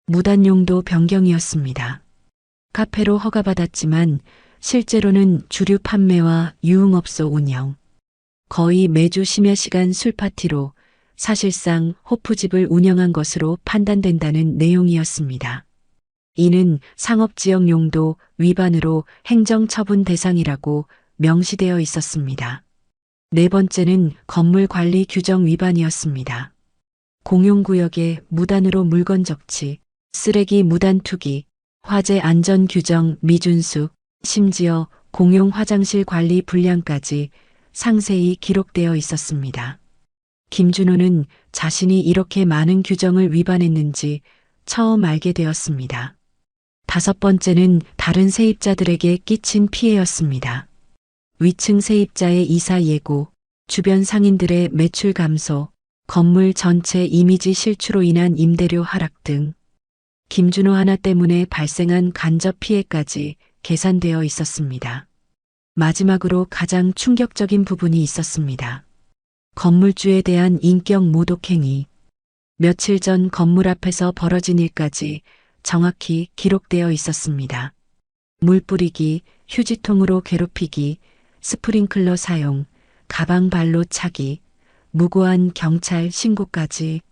무단용도 변경이었습니다. 카페로 허가받았지만 실제로는 주류 판매와 유흥업소 운영, 거의 매주 심야 시간 술파티로 사실상 호프집을 운영한 것으로 판단된다는 내용이었습니다. 이는 상업지역 용도 위반으로 행정처분 대상이라고 명시되어 있었습니다. 네 번째는 건물 관리 규정 위반이었습니다. 공용구역에 무단으로 물건 적치, 쓰레기 무단 투기, 화재 안전 규정 미준수, 심지어 공용 화장실 관리 불량까지 상세히 기록되어 있었습니다. 김준호는 자신이 이렇게 많은 규정을 위반했는지 처음 알게 되었습니다. 다섯 번째는 다른 세입자들에게 끼친 피해였습니다. 위층 세입자의 이사 예고, 주변 상인들의 매출 감소, 건물 전체 이미지 실추로 인한 임대료 하락 등 김준호 하나 때문에 발생한 간접 피해까지 계산되어 있었습니다. 마지막으로 가장 충격적인 부분이 있었습니다. 건물주에 대한 인격 모독 행위. 며칠 전 건물 앞에서 벌어진 일까지 정확히 기록되어 있었습니다. 물 뿌리기, 휴지통으로 괴롭히기, 스프링클러 사용, 가방 발로 차기, 무고한 경찰 신고까지,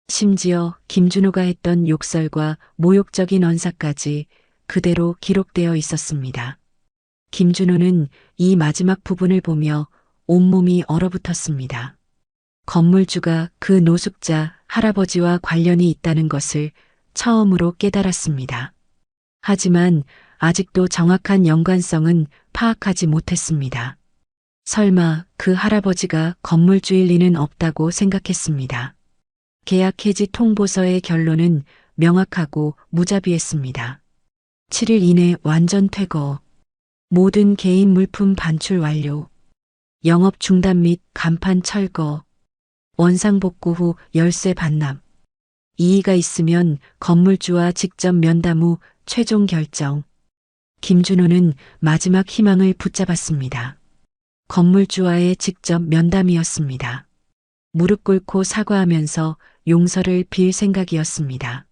심지어 김준호가 했던 욕설과 모욕적인 언사까지 그대로 기록되어 있었습니다. 김준호는 이 마지막 부분을 보며 온몸이 얼어붙었습니다. 건물주가 그 노숙자 할아버지와 관련이 있다는 것을 처음으로 깨달았습니다. 하지만 아직도 정확한 연관성은 파악하지 못했습니다. 설마 그 할아버지가 건물주일 리는 없다고 생각했습니다. 계약 해지 통보서의 결론은 명확하고 무자비했습니다. 7일 이내 완전 퇴거. 모든 개인 물품 반출 완료. 영업 중단 및 간판 철거. 원상복구 후 열쇠 반납. 이의가 있으면 건물주와 직접 면담 후 최종 결정. 김준호는 마지막 희망을 붙잡았습니다. 건물주와의 직접 면담이었습니다. 무릎 꿇고 사과하면서 용서를 빌 생각이었습니다.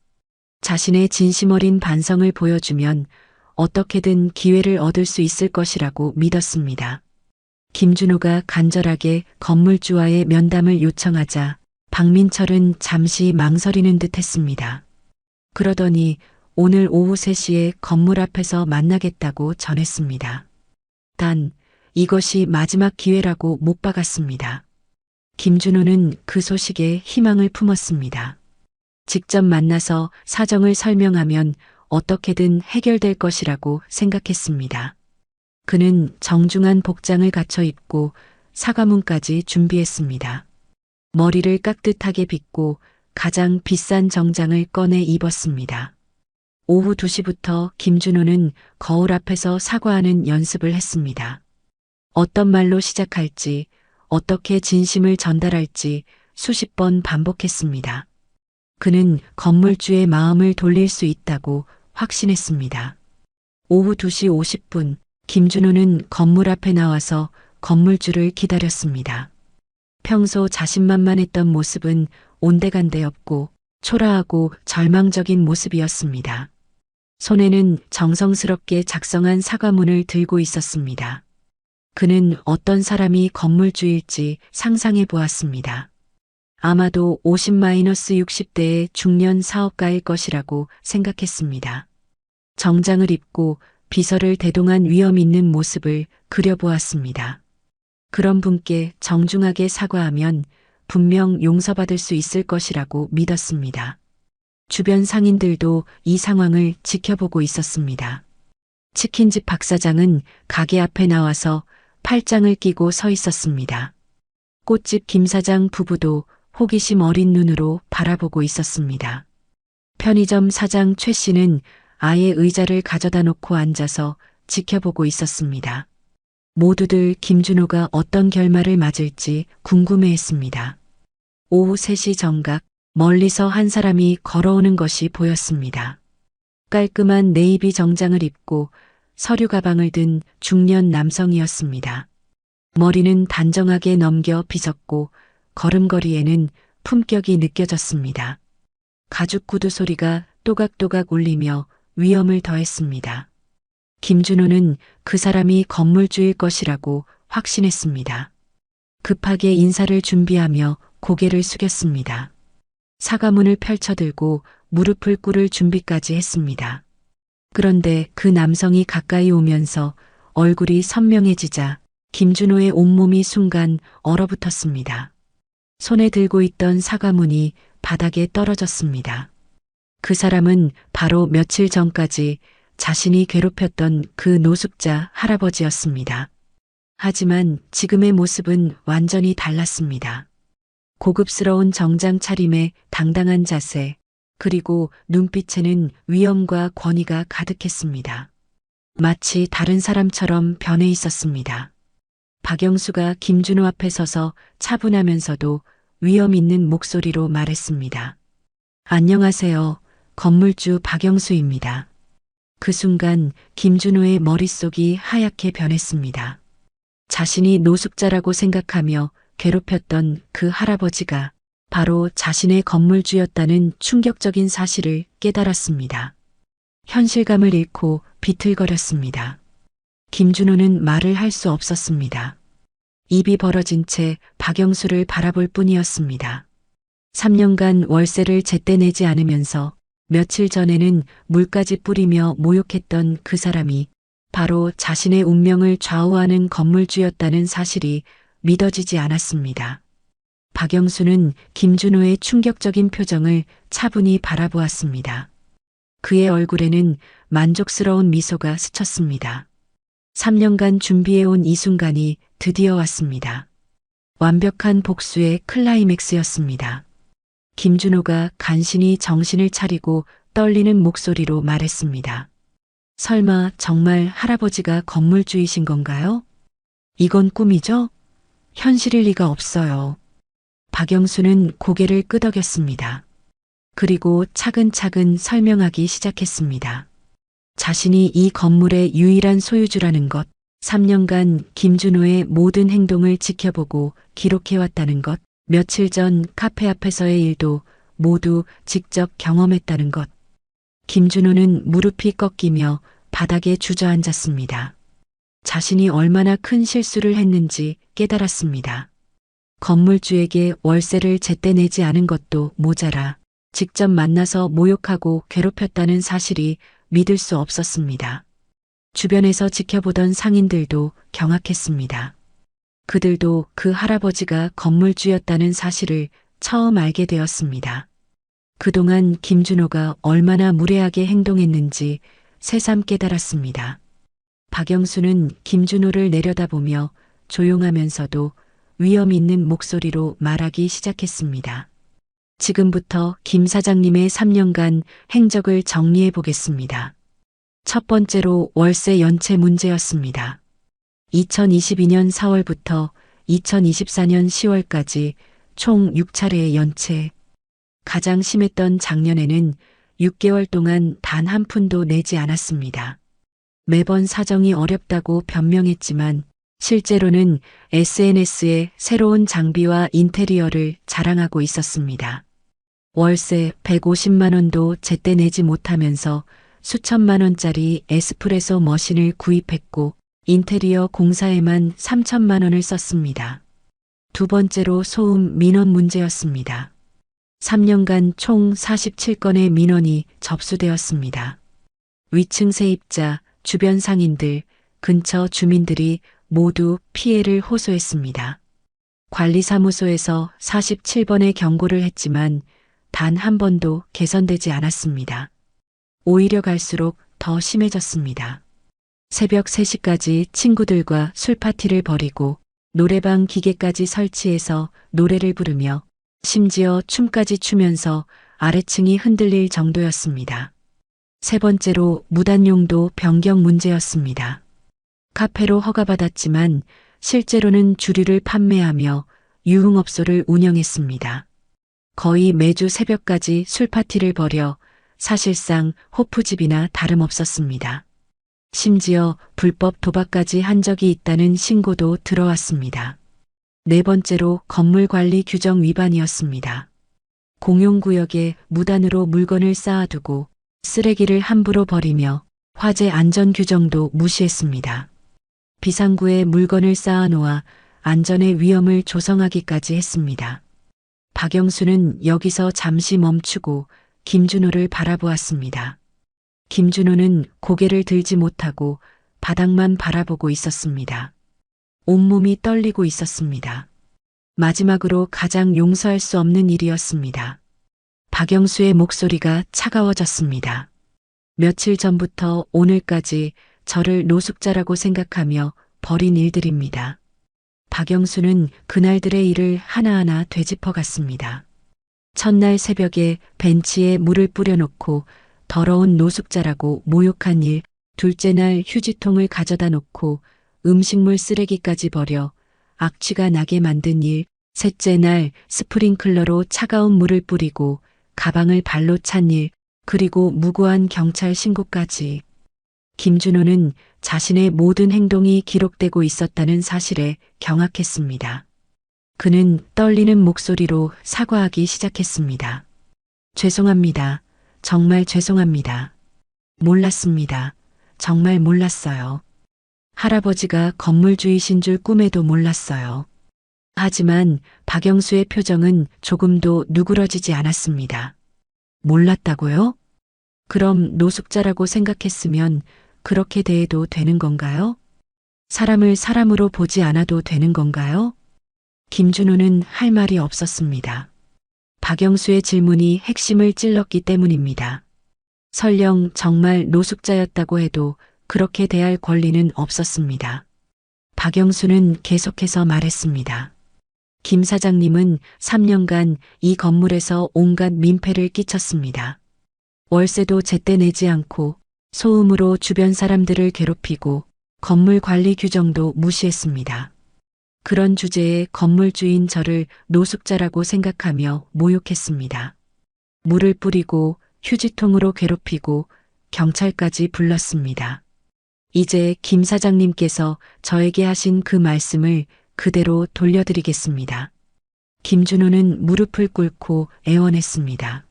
자신의 진심 어린 반성을 보여주면 어떻게든 기회를 얻을 수 있을 것이라고 믿었습니다. 김준호가 간절하게 건물주와의 면담을 요청하자 박민철은 잠시 망설이는 듯 했습니다. 그러더니 오늘 오후 3시에 건물 앞에서 만나겠다고 전했습니다. 단 이것이 마지막 기회라고 못 박았습니다. 김준호는 그 소식에 희망을 품었습니다. 직접 만나서 사정을 설명하면 어떻게든 해결될 것이라고 생각했습니다. 그는 정중한 복장을 갖춰 입고 사과문까지 준비했습니다. 머리를 깍듯하게 빗고 가장 비싼 정장을 꺼내 입었습니다. 오후 2시부터 김준호는 거울 앞에서 사과하는 연습을 했습니다. 어떤 말로 시작할지, 어떻게 진심을 전달할지 수십 번 반복했습니다. 그는 건물주의 마음을 돌릴 수 있다고 확신했습니다. 오후 2시 50분, 김준호는 건물 앞에 나와서 건물주를 기다렸습니다. 평소 자신만만했던 모습은 온데간데 없고 초라하고 절망적인 모습이었습니다. 손에는 정성스럽게 작성한 사과문을 들고 있었습니다. 그는 어떤 사람이 건물주일지 상상해 보았습니다. 아마도 50-60대의 중년 사업가일 것이라고 생각했습니다. 정장을 입고 비서를 대동한 위험 있는 모습을 그려보았습니다. 그런 분께 정중하게 사과하면 분명 용서받을 수 있을 것이라고 믿었습니다. 주변 상인들도 이 상황을 지켜보고 있었습니다. 치킨집 박 사장은 가게 앞에 나와서 팔짱을 끼고 서 있었습니다. 꽃집 김 사장 부부도 호기심 어린 눈으로 바라보고 있었습니다. 편의점 사장 최 씨는 아예 의자를 가져다 놓고 앉아서 지켜보고 있었습니다. 모두들 김준호가 어떤 결말을 맞을지 궁금해했습니다. 오후 3시 정각, 멀리서 한 사람이 걸어오는 것이 보였습니다. 깔끔한 네이비 정장을 입고 서류 가방을 든 중년 남성이었습니다. 머리는 단정하게 넘겨 빗었고 걸음걸이에는 품격이 느껴졌습니다. 가죽 구두 소리가 또각또각 울리며 위험을 더했습니다. 김준호는 그 사람이 건물주일 것이라고 확신했습니다. 급하게 인사를 준비하며 고개를 숙였습니다. 사과문을 펼쳐들고 무릎을 꿇을 준비까지 했습니다. 그런데 그 남성이 가까이 오면서 얼굴이 선명해지자 김준호의 온몸이 순간 얼어붙었습니다. 손에 들고 있던 사과문이 바닥에 떨어졌습니다. 그 사람은 바로 며칠 전까지 자신이 괴롭혔던 그 노숙자 할아버지였습니다. 하지만 지금의 모습은 완전히 달랐습니다. 고급스러운 정장 차림에 당당한 자세, 그리고 눈빛에는 위엄과 권위가 가득했습니다. 마치 다른 사람처럼 변해 있었습니다. 박영수가 김준호 앞에 서서 차분하면서도 위엄 있는 목소리로 말했습니다. 안녕하세요. 건물주 박영수입니다. 그 순간 김준호의 머릿속이 하얗게 변했습니다. 자신이 노숙자라고 생각하며 괴롭혔던 그 할아버지가 바로 자신의 건물주였다는 충격적인 사실을 깨달았습니다. 현실감을 잃고 비틀거렸습니다. 김준호는 말을 할 수 없었습니다. 입이 벌어진 채 박영수를 바라볼 뿐이었습니다. 3년간 월세를 제때 내지 않으면서 며칠 전에는 물까지 뿌리며 모욕했던 그 사람이 바로 자신의 운명을 좌우하는 건물주였다는 사실이 믿어지지 않았습니다. 박영수는 김준호의 충격적인 표정을 차분히 바라보았습니다. 그의 얼굴에는 만족스러운 미소가 스쳤습니다. 3년간 준비해온 이 순간이 드디어 왔습니다. 완벽한 복수의 클라이맥스였습니다. 김준호가 간신히 정신을 차리고 떨리는 목소리로 말했습니다. 설마 정말 할아버지가 건물주이신 건가요? 이건 꿈이죠? 현실일 리가 없어요. 박영수는 고개를 끄덕였습니다. 그리고 차근차근 설명하기 시작했습니다. 자신이 이 건물의 유일한 소유주라는 것, 3년간 김준호의 모든 행동을 지켜보고 기록해왔다는 것, 며칠 전 카페 앞에서의 일도 모두 직접 경험했다는 것. 김준호는 무릎이 꺾이며 바닥에 주저앉았습니다. 자신이 얼마나 큰 실수를 했는지 깨달았습니다. 건물주에게 월세를 제때 내지 않은 것도 모자라 직접 만나서 모욕하고 괴롭혔다는 사실이 믿을 수 없었습니다. 주변에서 지켜보던 상인들도 경악했습니다. 그들도 그 할아버지가 건물주였다는 사실을 처음 알게 되었습니다. 그동안 김준호가 얼마나 무례하게 행동했는지 새삼 깨달았습니다. 박영수는 김준호를 내려다보며 조용하면서도 위험 있는 목소리로 말하기 시작했습니다. 지금부터 김 사장님의 3년간 행적을 정리해 보겠습니다. 첫 번째로 월세 연체 문제였습니다. 2022년 4월부터 2024년 10월까지 총 6차례의 연체. 가장 심했던 작년에는 6개월 동안 단 한 푼도 내지 않았습니다. 매번 사정이 어렵다고 변명했지만 실제로는 SNS에 새로운 장비와 인테리어를 자랑하고 있었습니다. 월세 150만 원도 제때 내지 못하면서 수천만 원짜리 에스프레소 머신을 구입했고 인테리어 공사에만 3천만 원을 썼습니다. 두 번째로 소음 민원 문제였습니다. 3년간 총 47건의 민원이 접수되었습니다. 위층 세입자, 주변 상인들, 근처 주민들이 모두 피해를 호소했습니다. 관리사무소에서 47번의 경고를 했지만 단 한 번도 개선되지 않았습니다. 오히려 갈수록 더 심해졌습니다. 새벽 3시까지 친구들과 술파티를 벌이고 노래방 기계까지 설치해서 노래를 부르며 심지어 춤까지 추면서 아래층이 흔들릴 정도였습니다. 세 번째로 무단용도 변경 문제였습니다. 카페로 허가받았지만 실제로는 주류를 판매하며 유흥업소를 운영했습니다. 거의 매주 새벽까지 술파티를 벌여 사실상 호프집이나 다름없었습니다. 심지어 불법 도박까지 한 적이 있다는 신고도 들어왔습니다. 네 번째로 건물관리 규정 위반이었습니다. 공용구역에 무단으로 물건을 쌓아두고 쓰레기를 함부로 버리며 화재 안전 규정도 무시했습니다. 비상구에 물건을 쌓아놓아 안전의 위험을 조성하기까지 했습니다. 박영수는 여기서 잠시 멈추고 김준호를 바라보았습니다. 김준호는 고개를 들지 못하고 바닥만 바라보고 있었습니다. 온몸이 떨리고 있었습니다. 마지막으로 가장 용서할 수 없는 일이었습니다. 박영수의 목소리가 차가워졌습니다. 며칠 전부터 오늘까지 저를 노숙자라고 생각하며 벌인 일들입니다. 박영수는 그날들의 일을 하나하나 되짚어 갔습니다. 첫날 새벽에 벤치에 물을 뿌려놓고 더러운 노숙자라고 모욕한 일, 둘째 날 휴지통을 가져다 놓고 음식물 쓰레기까지 버려 악취가 나게 만든 일, 셋째 날 스프링클러로 차가운 물을 뿌리고 가방을 발로 찬 일, 그리고 무고한 경찰 신고까지. 김준호는 자신의 모든 행동이 기록되고 있었다는 사실에 경악했습니다. 그는 떨리는 목소리로 사과하기 시작했습니다. 죄송합니다. 정말 죄송합니다. 몰랐습니다. 정말 몰랐어요. 할아버지가 건물주이신 줄 꿈에도 몰랐어요. 하지만 박영수의 표정은 조금도 누그러지지 않았습니다. 몰랐다고요? 그럼 노숙자라고 생각했으면 그렇게 대해도 되는 건가요? 사람을 사람으로 보지 않아도 되는 건가요? 김준호는 할 말이 없었습니다. 박영수의 질문이 핵심을 찔렀기 때문입니다. 설령 정말 노숙자였다고 해도 그렇게 대할 권리는 없었습니다. 박영수는 계속해서 말했습니다. 김 사장님은 3년간 이 건물에서 온갖 민폐를 끼쳤습니다. 월세도 제때 내지 않고 소음으로 주변 사람들을 괴롭히고 건물 관리 규정도 무시했습니다. 그런 주제에 건물주인 저를 노숙자라고 생각하며 모욕했습니다. 물을 뿌리고 휴지통으로 괴롭히고 경찰까지 불렀습니다. 이제 김 사장님께서 저에게 하신 그 말씀을 그대로 돌려드리겠습니다. 김준호는 무릎을 꿇고 애원했습니다.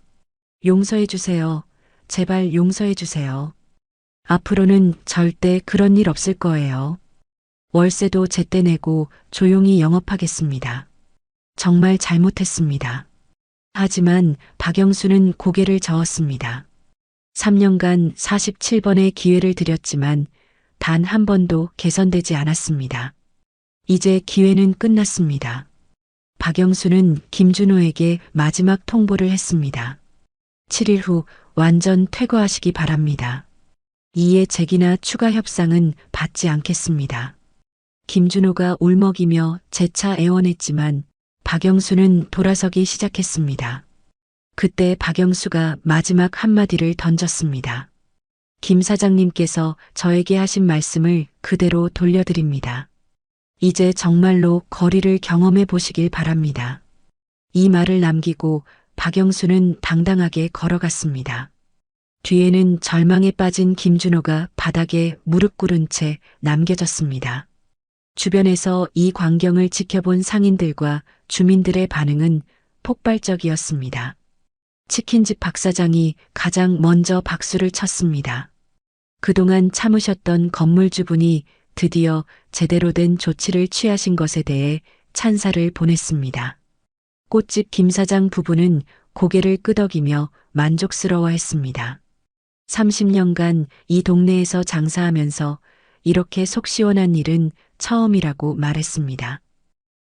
용서해 주세요. 제발 용서해 주세요. 앞으로는 절대 그런 일 없을 거예요. 월세도 제때 내고 조용히 영업하겠습니다. 정말 잘못했습니다. 하지만 박영수는 고개를 저었습니다. 3년간 47번의 기회를 드렸지만 단 한 번도 개선되지 않았습니다. 이제 기회는 끝났습니다. 박영수는 김준호에게 마지막 통보를 했습니다. 7일 후 완전 퇴거하시기 바랍니다. 이에 제기나 추가 협상은 받지 않겠습니다. 김준호가 울먹이며 재차 애원했지만 박영수는 돌아서기 시작했습니다. 그때 박영수가 마지막 한마디를 던졌습니다. 김 사장님께서 저에게 하신 말씀을 그대로 돌려드립니다. 이제 정말로 거리를 경험해 보시길 바랍니다. 이 말을 남기고 박영수는 당당하게 걸어갔습니다. 뒤에는 절망에 빠진 김준호가 바닥에 무릎 꿇은 채 남겨졌습니다. 주변에서 이 광경을 지켜본 상인들과 주민들의 반응은 폭발적이었습니다. 치킨집 박사장이 가장 먼저 박수를 쳤습니다. 그동안 참으셨던 건물주분이 드디어 제대로 된 조치를 취하신 것에 대해 찬사를 보냈습니다. 꽃집 김 사장 부부는 고개를 끄덕이며 만족스러워했습니다. 30년간 이 동네에서 장사하면서 이렇게 속 시원한 일은 처음이라고 말했습니다.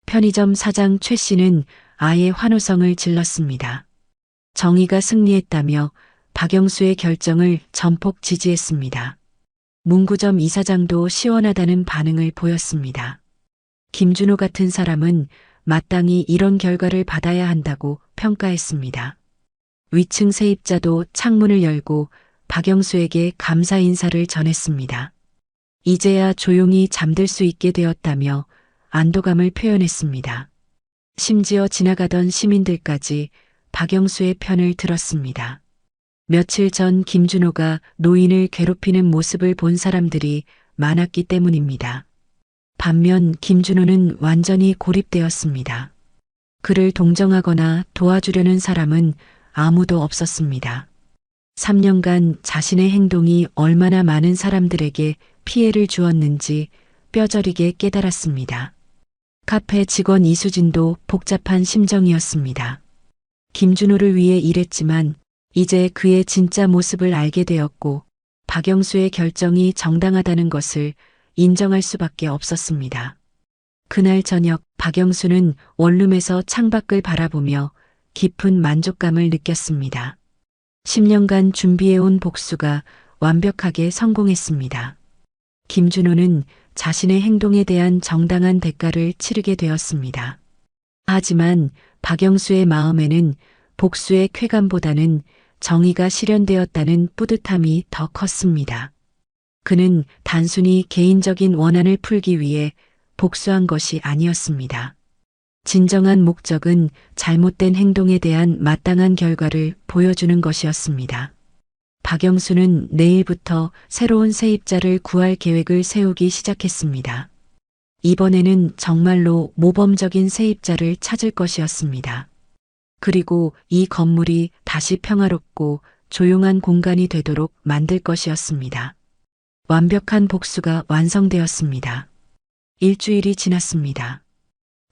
편의점 사장 최 씨는 아예 환호성을 질렀습니다. 정의가 승리했다며 박영수의 결정을 전폭 지지했습니다. 문구점 이사장도 시원하다는 반응을 보였습니다. 김준호 같은 사람은 마땅히 이런 결과를 받아야 한다고 평가했습니다. 위층 세입자도 창문을 열고 박영수에게 감사 인사를 전했습니다. 이제야 조용히 잠들 수 있게 되었다며 안도감을 표현했습니다. 심지어 지나가던 시민들까지 박영수의 편을 들었습니다. 며칠 전 김준호가 노인을 괴롭히는 모습을 본 사람들이 많았기 때문입니다. 반면 김준호는 완전히 고립되었습니다. 그를 동정하거나 도와주려는 사람은 아무도 없었습니다. 3년간 자신의 행동이 얼마나 많은 사람들에게 피해를 주었는지 뼈저리게 깨달았습니다. 카페 직원 이수진도 복잡한 심정이었습니다. 김준호를 위해 일했지만 이제 그의 진짜 모습을 알게 되었고 박영수의 결정이 정당하다는 것을 인정할 수밖에 없었습니다. 그날 저녁 박영수는 원룸에서 창밖을 바라보며 깊은 만족감을 느꼈습니다. 10년간 준비해온 복수가 완벽하게 성공했습니다. 김준호는 자신의 행동에 대한 정당한 대가를 치르게 되었습니다. 하지만 박영수의 마음에는 복수의 쾌감보다는 정의가 실현되었다는 뿌듯함이 더 컸습니다. 그는 단순히 개인적인 원한을 풀기 위해 복수한 것이 아니었습니다. 진정한 목적은 잘못된 행동에 대한 마땅한 결과를 보여주는 것이었습니다. 박영수는 내일부터 새로운 세입자를 구할 계획을 세우기 시작했습니다. 이번에는 정말로 모범적인 세입자를 찾을 것이었습니다. 그리고 이 건물이 다시 평화롭고 조용한 공간이 되도록 만들 것이었습니다. 완벽한 복수가 완성되었습니다. 일주일이 지났습니다.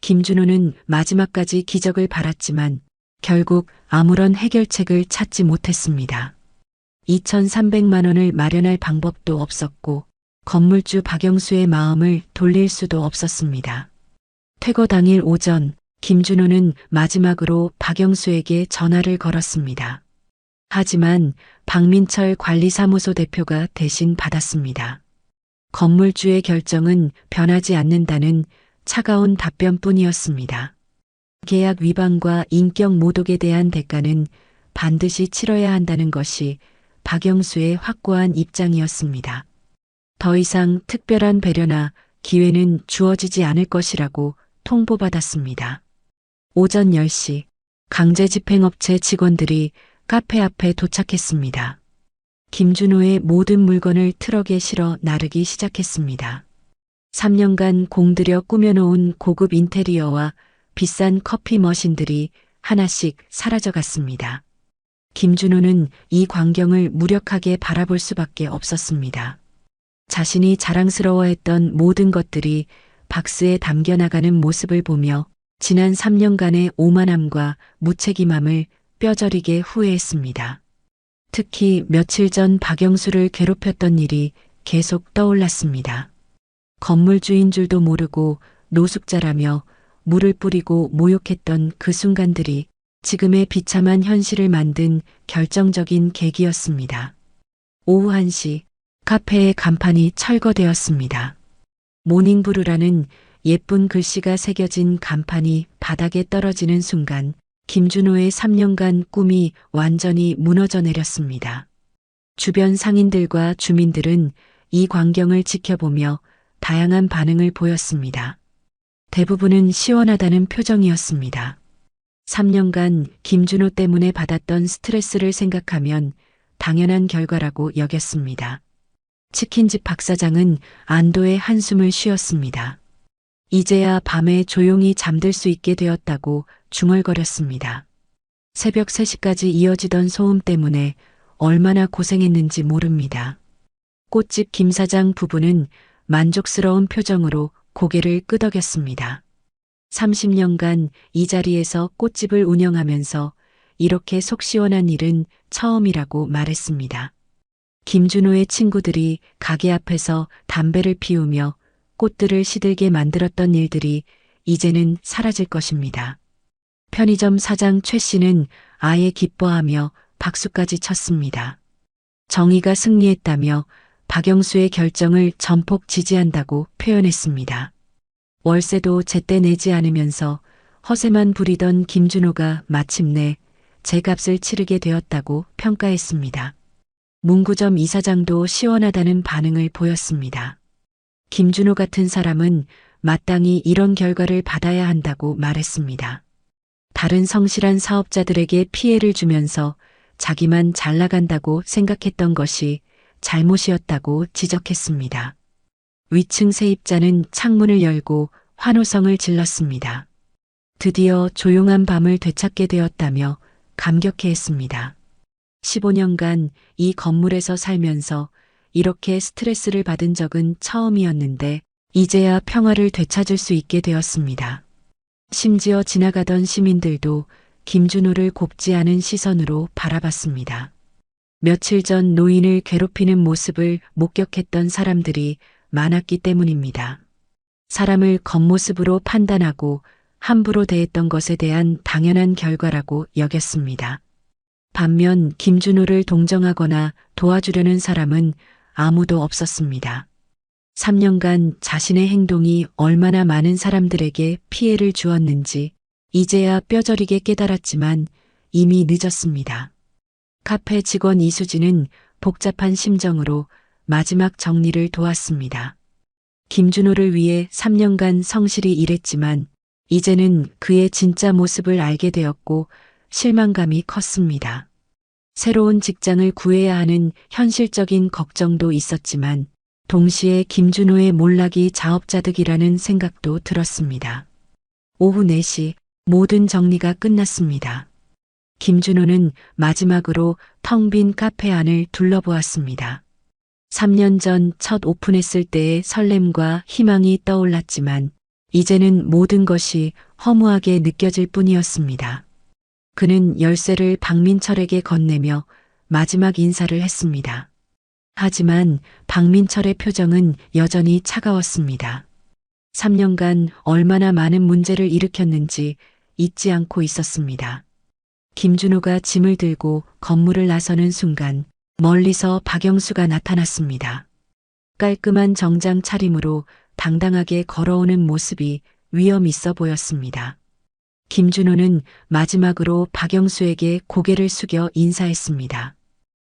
김준호는 마지막까지 기적을 바랐지만 결국 아무런 해결책을 찾지 못했습니다. 2,300만 원을 마련할 방법도 없었고 건물주 박영수의 마음을 돌릴 수도 없었습니다. 퇴거 당일 오전 김준호는 마지막으로 박영수에게 전화를 걸었습니다. 하지만 박민철 관리사무소 대표가 대신 받았습니다. 건물주의 결정은 변하지 않는다는 차가운 답변뿐이었습니다. 계약 위반과 인격 모독에 대한 대가는 반드시 치러야 한다는 것이 박영수의 확고한 입장이었습니다. 더 이상 특별한 배려나 기회는 주어지지 않을 것이라고 통보받았습니다. 오전 10시 강제집행업체 직원들이 카페 앞에 도착했습니다. 김준호의 모든 물건을 트럭에 실어 나르기 시작했습니다. 3년간 공들여 꾸며놓은 고급 인테리어와 비싼 커피 머신들이 하나씩 사라져갔습니다. 김준호는 이 광경을 무력하게 바라볼 수밖에 없었습니다. 자신이 자랑스러워했던 모든 것들이 박스에 담겨나가는 모습을 보며 지난 3년간의 오만함과 무책임함을 뼈저리게 후회했습니다. 특히 며칠 전 박영수를 괴롭혔던 일이 계속 떠올랐습니다. 건물주인 줄도 모르고 노숙자라며 물을 뿌리고 모욕했던 그 순간들이 지금의 비참한 현실을 만든 결정적인 계기였습니다. 오후 1시 카페의 간판이 철거되었습니다. 모닝브루라는 예쁜 글씨가 새겨진 간판이 바닥에 떨어지는 순간 김준호의 3년간 꿈이 완전히 무너져 내렸습니다. 주변 상인들과 주민들은 이 광경을 지켜보며 다양한 반응을 보였습니다. 대부분은 시원하다는 표정이었습니다. 3년간 김준호 때문에 받았던 스트레스를 생각하면 당연한 결과라고 여겼습니다. 치킨집 박 사장은 안도의 한숨을 쉬었습니다. 이제야 밤에 조용히 잠들 수 있게 되었다고 중얼거렸습니다. 새벽 3시까지 이어지던 소음 때문에 얼마나 고생했는지 모릅니다. 꽃집 김 사장 부부는 만족스러운 표정으로 고개를 끄덕였습니다. 30년간 이 자리에서 꽃집을 운영하면서 이렇게 속 시원한 일은 처음이라고 말했습니다. 김준호의 친구들이 가게 앞에서 담배를 피우며 꽃들을 시들게 만들었던 일들이 이제는 사라질 것입니다. 편의점 사장 최 씨는 아예 기뻐하며 박수까지 쳤습니다. 정의가 승리했다며 박영수의 결정을 전폭 지지한다고 표현했습니다. 월세도 제때 내지 않으면서 허세만 부리던 김준호가 마침내 제값을 치르게 되었다고 평가했습니다. 문구점 이사장도 시원하다는 반응을 보였습니다. 김준호 같은 사람은 마땅히 이런 결과를 받아야 한다고 말했습니다. 다른 성실한 사업자들에게 피해를 주면서 자기만 잘 나간다고 생각했던 것이 잘못이었다고 지적했습니다. 위층 세입자는 창문을 열고 환호성을 질렀습니다. 드디어 조용한 밤을 되찾게 되었다며 감격해했습니다. 15년간 이 건물에서 살면서 이렇게 스트레스를 받은 적은 처음이었는데 이제야 평화를 되찾을 수 있게 되었습니다. 심지어 지나가던 시민들도 김준호를 곱지 않은 시선으로 바라봤습니다. 며칠 전 노인을 괴롭히는 모습을 목격했던 사람들이 많았기 때문입니다. 사람을 겉모습으로 판단하고 함부로 대했던 것에 대한 당연한 결과라고 여겼습니다. 반면 김준호를 동정하거나 도와주려는 사람은 아무도 없었습니다. 3년간 자신의 행동이 얼마나 많은 사람들에게 피해를 주었는지 이제야 뼈저리게 깨달았지만 이미 늦었습니다. 카페 직원 이수진은 복잡한 심정으로 마지막 정리를 도왔습니다. 김준호를 위해 3년간 성실히 일했지만 이제는 그의 진짜 모습을 알게 되었고 실망감이 컸습니다. 새로운 직장을 구해야 하는 현실적인 걱정도 있었지만 동시에 김준호의 몰락이 자업자득이라는 생각도 들었습니다. 오후 4시 모든 정리가 끝났습니다. 김준호는 마지막으로 텅 빈 카페 안을 둘러보았습니다. 3년 전 첫 오픈했을 때의 설렘과 희망이 떠올랐지만 이제는 모든 것이 허무하게 느껴질 뿐이었습니다. 그는 열쇠를 박민철에게 건네며 마지막 인사를 했습니다. 하지만 박민철의 표정은 여전히 차가웠습니다. 3년간 얼마나 많은 문제를 일으켰는지 잊지 않고 있었습니다. 김준호가 짐을 들고 건물을 나서는 순간 멀리서 박영수가 나타났습니다. 깔끔한 정장 차림으로 당당하게 걸어오는 모습이 위험 있어 보였습니다. 김준호는 마지막으로 박영수에게 고개를 숙여 인사했습니다.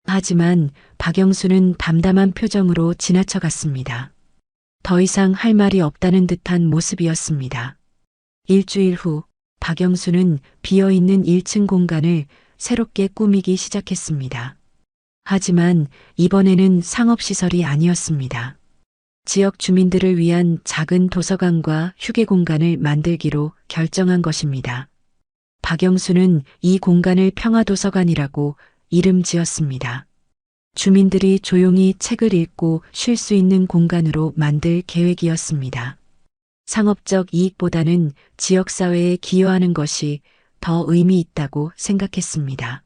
하지만 박영수는 담담한 표정으로 지나쳐갔습니다. 더 이상 할 말이 없다는 듯한 모습이었습니다. 일주일 후 박영수는 비어있는 1층 공간을 새롭게 꾸미기 시작했습니다. 하지만 이번에는 상업시설이 아니었습니다. 지역 주민들을 위한 작은 도서관과 휴게 공간을 만들기로 결정한 것입니다. 박영수는 이 공간을 평화도서관이라고 이름 지었습니다. 주민들이 조용히 책을 읽고 쉴 수 있는 공간으로 만들 계획이었습니다. 상업적 이익보다는 지역사회에 기여하는 것이 더 의미 있다고 생각했습니다.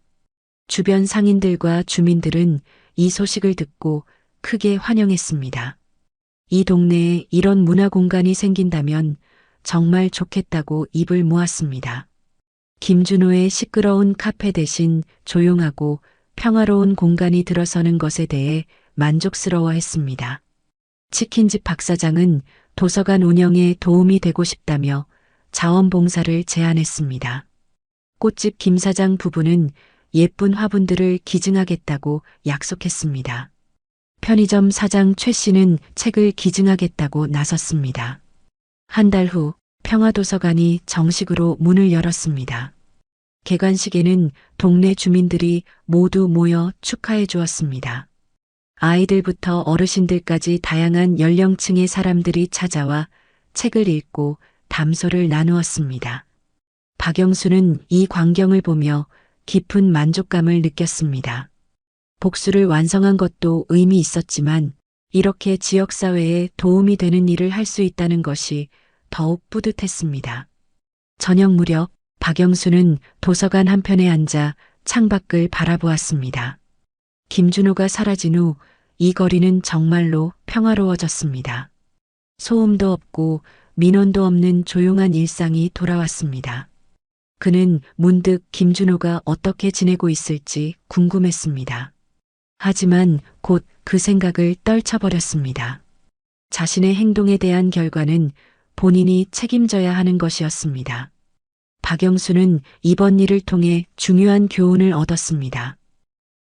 주변 상인들과 주민들은 이 소식을 듣고 크게 환영했습니다. 이 동네에 이런 문화공간이 생긴다면 정말 좋겠다고 입을 모았습니다. 김준호의 시끄러운 카페 대신 조용하고 평화로운 공간이 들어서는 것에 대해 만족스러워했습니다. 치킨집 박사장은 도서관 운영에 도움이 되고 싶다며 자원봉사를 제안했습니다. 꽃집 김 사장 부부는 예쁜 화분들을 기증하겠다고 약속했습니다. 편의점 사장 최 씨는 책을 기증하겠다고 나섰습니다. 한 달 후 평화도서관이 정식으로 문을 열었습니다. 개관식에는 동네 주민들이 모두 모여 축하해 주었습니다. 아이들부터 어르신들까지 다양한 연령층의 사람들이 찾아와 책을 읽고 담소를 나누었습니다. 박영수는 이 광경을 보며 깊은 만족감을 느꼈습니다. 복수를 완성한 것도 의미 있었지만 이렇게 지역사회에 도움이 되는 일을 할 수 있다는 것이 더욱 뿌듯했습니다. 저녁 무렵 박영수는 도서관 한편에 앉아 창밖을 바라보았습니다. 김준호가 사라진 후 이 거리는 정말로 평화로워졌습니다. 소음도 없고 민원도 없는 조용한 일상이 돌아왔습니다. 그는 문득 김준호가 어떻게 지내고 있을지 궁금했습니다. 하지만 곧 그 생각을 떨쳐버렸습니다. 자신의 행동에 대한 결과는 본인이 책임져야 하는 것이었습니다. 박영수는 이번 일을 통해 중요한 교훈을 얻었습니다.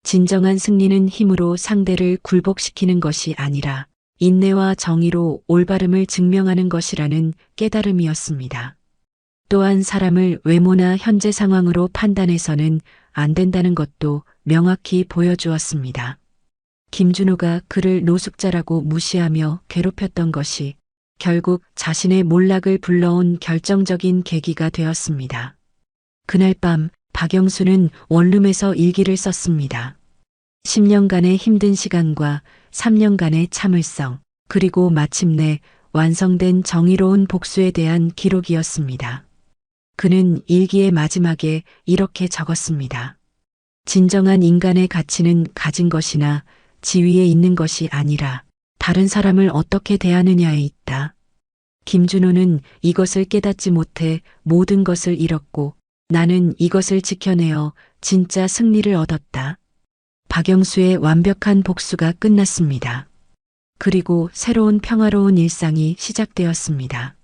진정한 승리는 힘으로 상대를 굴복시키는 것이 아니라 인내와 정의로 올바름을 증명하는 것이라는 깨달음이었습니다. 또한 사람을 외모나 현재 상황으로 판단해서는 안 된다는 것도 명확히 보여주었습니다. 김준호가 그를 노숙자라고 무시하며 괴롭혔던 것이 결국 자신의 몰락을 불러온 결정적인 계기가 되었습니다. 그날 밤 박영수는 원룸에서 일기를 썼습니다. 10년간의 힘든 시간과 3년간의 참을성, 그리고 마침내 완성된 정의로운 복수에 대한 기록이었습니다. 그는 일기의 마지막에 이렇게 적었습니다. 진정한 인간의 가치는 가진 것이나 지위에 있는 것이 아니라 다른 사람을 어떻게 대하느냐에 있다. 김준호는 이것을 깨닫지 못해 모든 것을 잃었고 나는 이것을 지켜내어 진짜 승리를 얻었다. 박영수의 완벽한 복수가 끝났습니다. 그리고 새로운 평화로운 일상이 시작되었습니다.